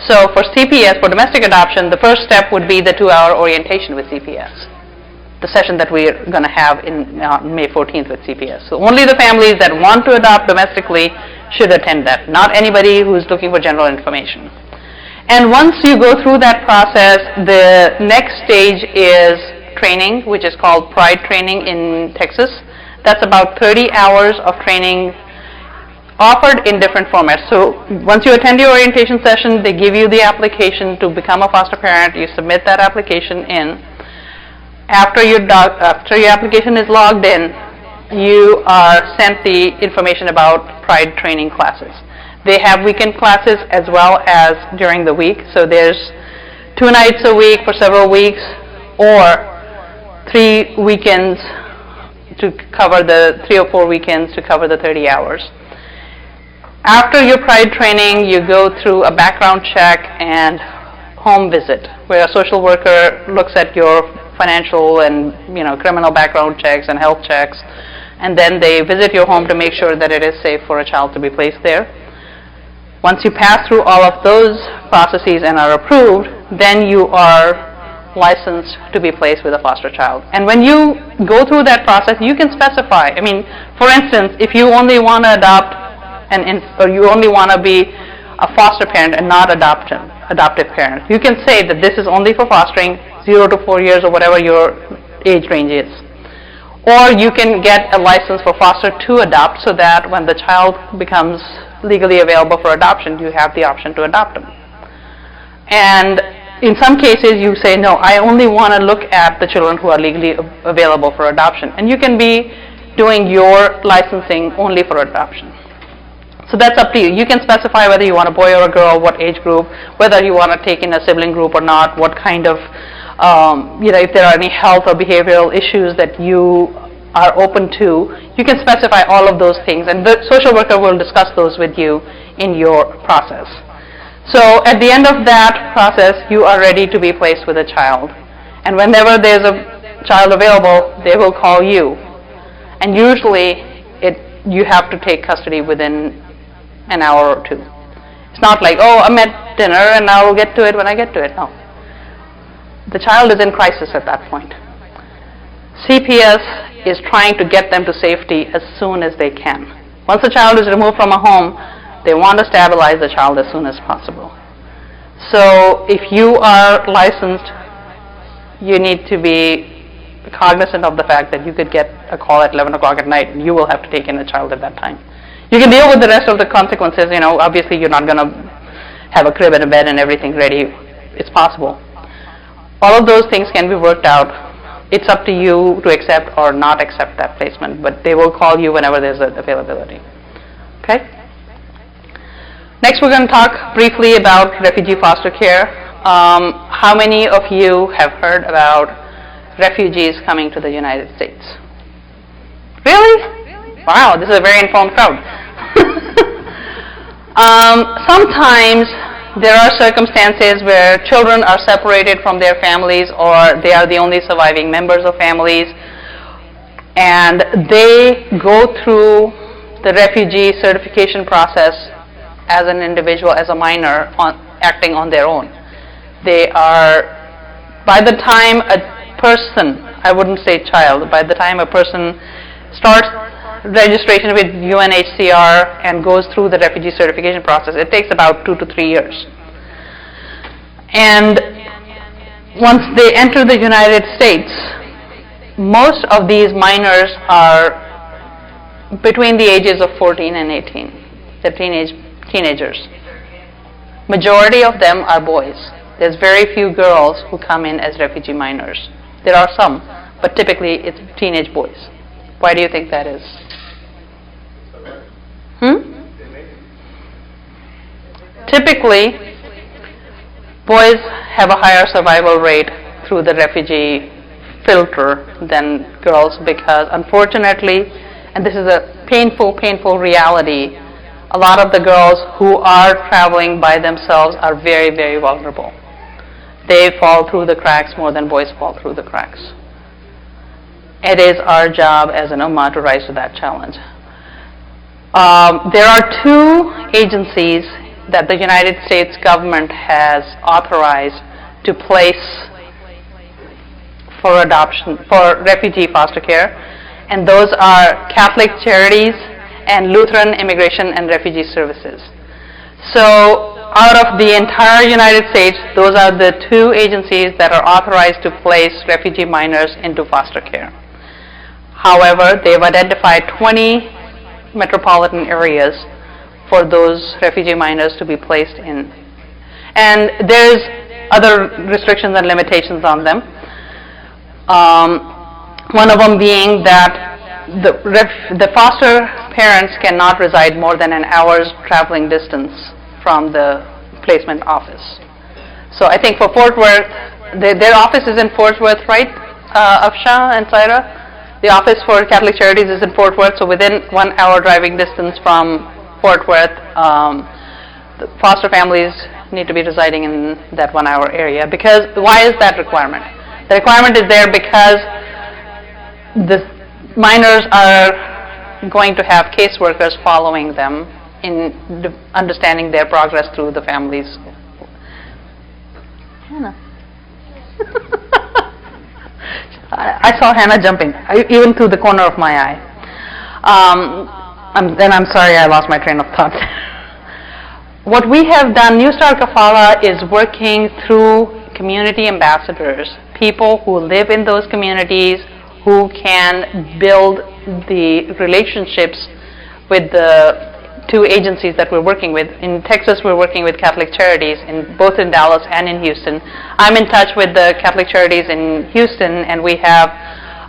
So for CPS, for domestic adoption, the first step would be the 2-hour orientation with CPS, the session that we're going to have in May 14th with CPS. So only the families that want to adopt domestically should attend that, not anybody who's looking for general information. And once you go through that process, the next stage is training, which is called Pride Training in Texas. That's about 30 hours of training offered in different formats. So once you attend the orientation session, they give you the application to become a foster parent. You submit that application in. After your application is logged in, you are sent the information about Pride training classes. They have weekend classes as well as during the week. So there's 2 nights a week for several weeks, or 3 weekends to cover the 3 or 4 weekends to cover the 30 hours. After your Pride training, you go through a background check and home visit, where a social worker looks at your financial and criminal background checks and health checks, and then they visit your home to make sure that it is safe for a child to be placed there. Once you pass through all of those processes and are approved, then you are licensed to be placed with a foster child. And when you go through that process, you can specify. I mean, for instance, if you only want to adopt or you only want to be a foster parent and not adoptive parent, you can say that this is only for fostering 0 to 4 years or whatever your age range is. Or you can get a license for foster to adopt, so that when the child becomes legally available for adoption, you have the option to adopt them. And in some cases, you say, no, I only want to look at the children who are legally available for adoption. And you can be doing your licensing only for adoption. So that's up to you. You can specify whether you want a boy or a girl, what age group, whether you want to take in a sibling group or not, what kind of, if there are any health or behavioral issues that you are open to. You can specify all of those things, and the social worker will discuss those with you in your process. So at the end of that process, you are ready to be placed with a child. And whenever there's a child available, they will call you. And usually, you have to take custody within an hour or 2. It's not like, oh, I'm at dinner and I'll get to it when I get to it. No. The child is in crisis at that point. CPS is trying to get them to safety as soon as they can. Once the child is removed from a home, they want to stabilize the child as soon as possible. So if you are licensed, you need to be cognizant of the fact that you could get a call at 11 o'clock at night and you will have to take in a child at that time. You can deal with the rest of the consequences. Obviously you're not going to have a crib and a bed and everything ready. It's possible. All of those things can be worked out. It's up to you to accept or not accept that placement, but they will call you whenever there's availability. Okay? Next, we're going to talk briefly about refugee foster care. How many of you have heard about refugees coming to the United States? Really? Wow, this is a very informed crowd. Sometimes there are circumstances where children are separated from their families, or they are the only surviving members of families, and they go through the refugee certification process as an individual, as a minor, acting on their own. They are, by the time a person, I wouldn't say child, by the time a person starts registration with UNHCR and goes through the refugee certification process, it takes about 2 to 3 years. And once they enter the United States, most of these minors are between the ages of 14 and 18. They're teenagers. Majority of them are boys. There's very few girls who come in as refugee minors. There are some, but typically it's teenage boys. Why do you think that is? Typically, boys have a higher survival rate through the refugee filter than girls, because unfortunately, and this is a painful reality, a lot of the girls who are traveling by themselves are very, very vulnerable. They fall through the cracks more than boys fall through the cracks. It is our job as an ummah to rise to that challenge. There are two agencies that the United States government has authorized to place for adoption, for refugee foster care, and those are Catholic Charities and Lutheran Immigration and Refugee Services. So out of the entire United States, those are the two agencies that are authorized to place refugee minors into foster care. However, they've identified 20 metropolitan areas for those refugee minors to be placed in. And there's other restrictions and limitations on them. One of them being that the foster parents cannot reside more than an hour's traveling distance from the placement office. So I think for Fort Worth, their office is in Fort Worth, right, Afsha and Saira? The office for Catholic Charities is in Fort Worth, so within 1 hour driving distance from Fort Worth, the foster families need to be residing in that 1 hour area. Because, why is that requirement? The requirement is there because the minors are going to have caseworkers following them in understanding their progress through the families. Hannah. I saw Hannah jumping, even through the corner of my eye. Then I'm sorry I lost my train of thought. What we have done, New Star Kafala is working through community ambassadors, people who live in those communities, who can build the relationships with the two agencies that we're working with. In Texas, we're working with Catholic Charities, both in Dallas and in Houston. I'm in touch with the Catholic Charities in Houston, and we have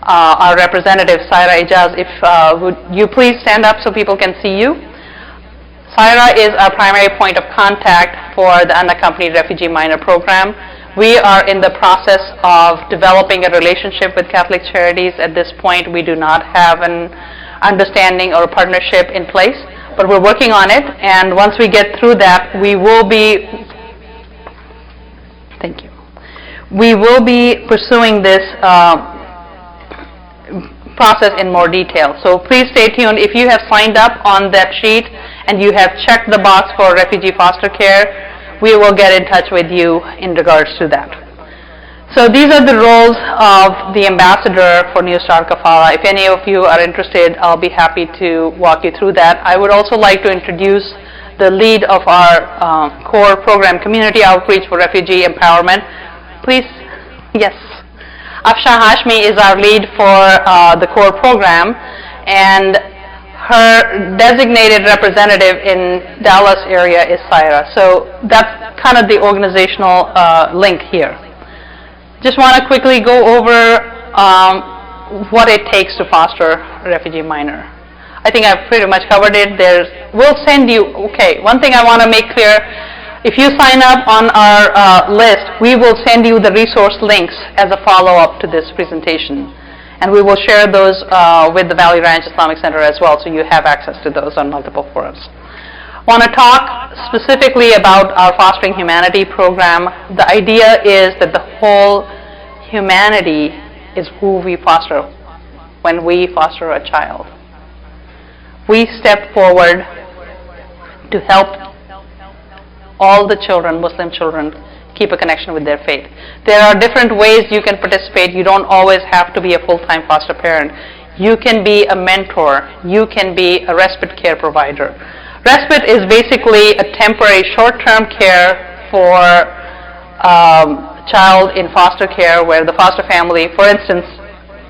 our representative, Saira Ijaz. If would you please stand up so people can see you? Saira is our primary point of contact for the unaccompanied refugee minor program. We are in the process of developing a relationship with Catholic Charities. At this point, we do not have an understanding or a partnership in place, but we're working on it, and once we get through that, we will be pursuing this process in more detail. So please stay tuned. If you have signed up on that sheet and you have checked the box for refugee foster care, we will get in touch with you in regards to that. So these are the roles of the ambassador for New Star Kafala. If any of you are interested, I'll be happy to walk you through that. I would also like to introduce the lead of our core program, Community Outreach for Refugee Empowerment. Please, yes. Afsha Hashmi is our lead for the core program, and her designated representative in Dallas area is Saira. So that's kind of the organizational link here. Just want to quickly go over what it takes to foster a refugee minor. I think I've pretty much covered it. We'll send you, okay, one thing I want to make clear, if you sign up on our list, we will send you the resource links as a follow-up to this presentation. And we will share those with the Valley Ranch Islamic Center as well, so you have access to those on multiple forums. I want to talk specifically about our Fostering Humanity program. The idea is that the whole humanity is who we foster when we foster a child. We step forward to help all the children, Muslim children, keep a connection with their faith. There are different ways you can participate. You don't always have to be a full-time foster parent. You can be a mentor. You can be a respite care provider. Respite is basically a temporary short-term care for a child in foster care where the foster family, for instance,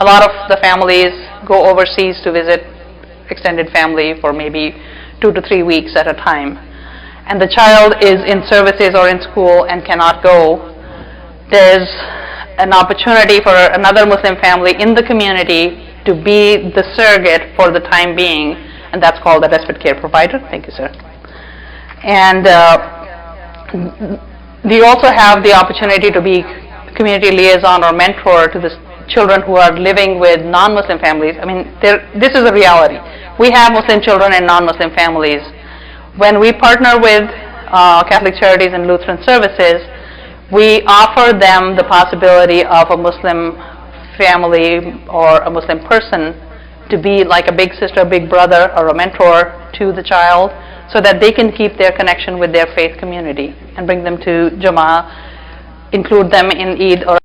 a lot of the families go overseas to visit extended family for maybe 2 to 3 weeks at a time. And the child is in services or in school and cannot go. There's an opportunity for another Muslim family in the community to be the surrogate for the time being, and that's called a respite care provider. Thank you, sir. And you also have the opportunity to be community liaison or mentor to the children who are living with non-Muslim families. I mean, this is a reality. We have Muslim children in non-Muslim families. When we partner with Catholic Charities and Lutheran Services, we offer them the possibility of a Muslim family or a Muslim person to be like a big sister, big brother, or a mentor to the child, so that they can keep their connection with their faith community and bring them to Jama'ah, include them in Eid or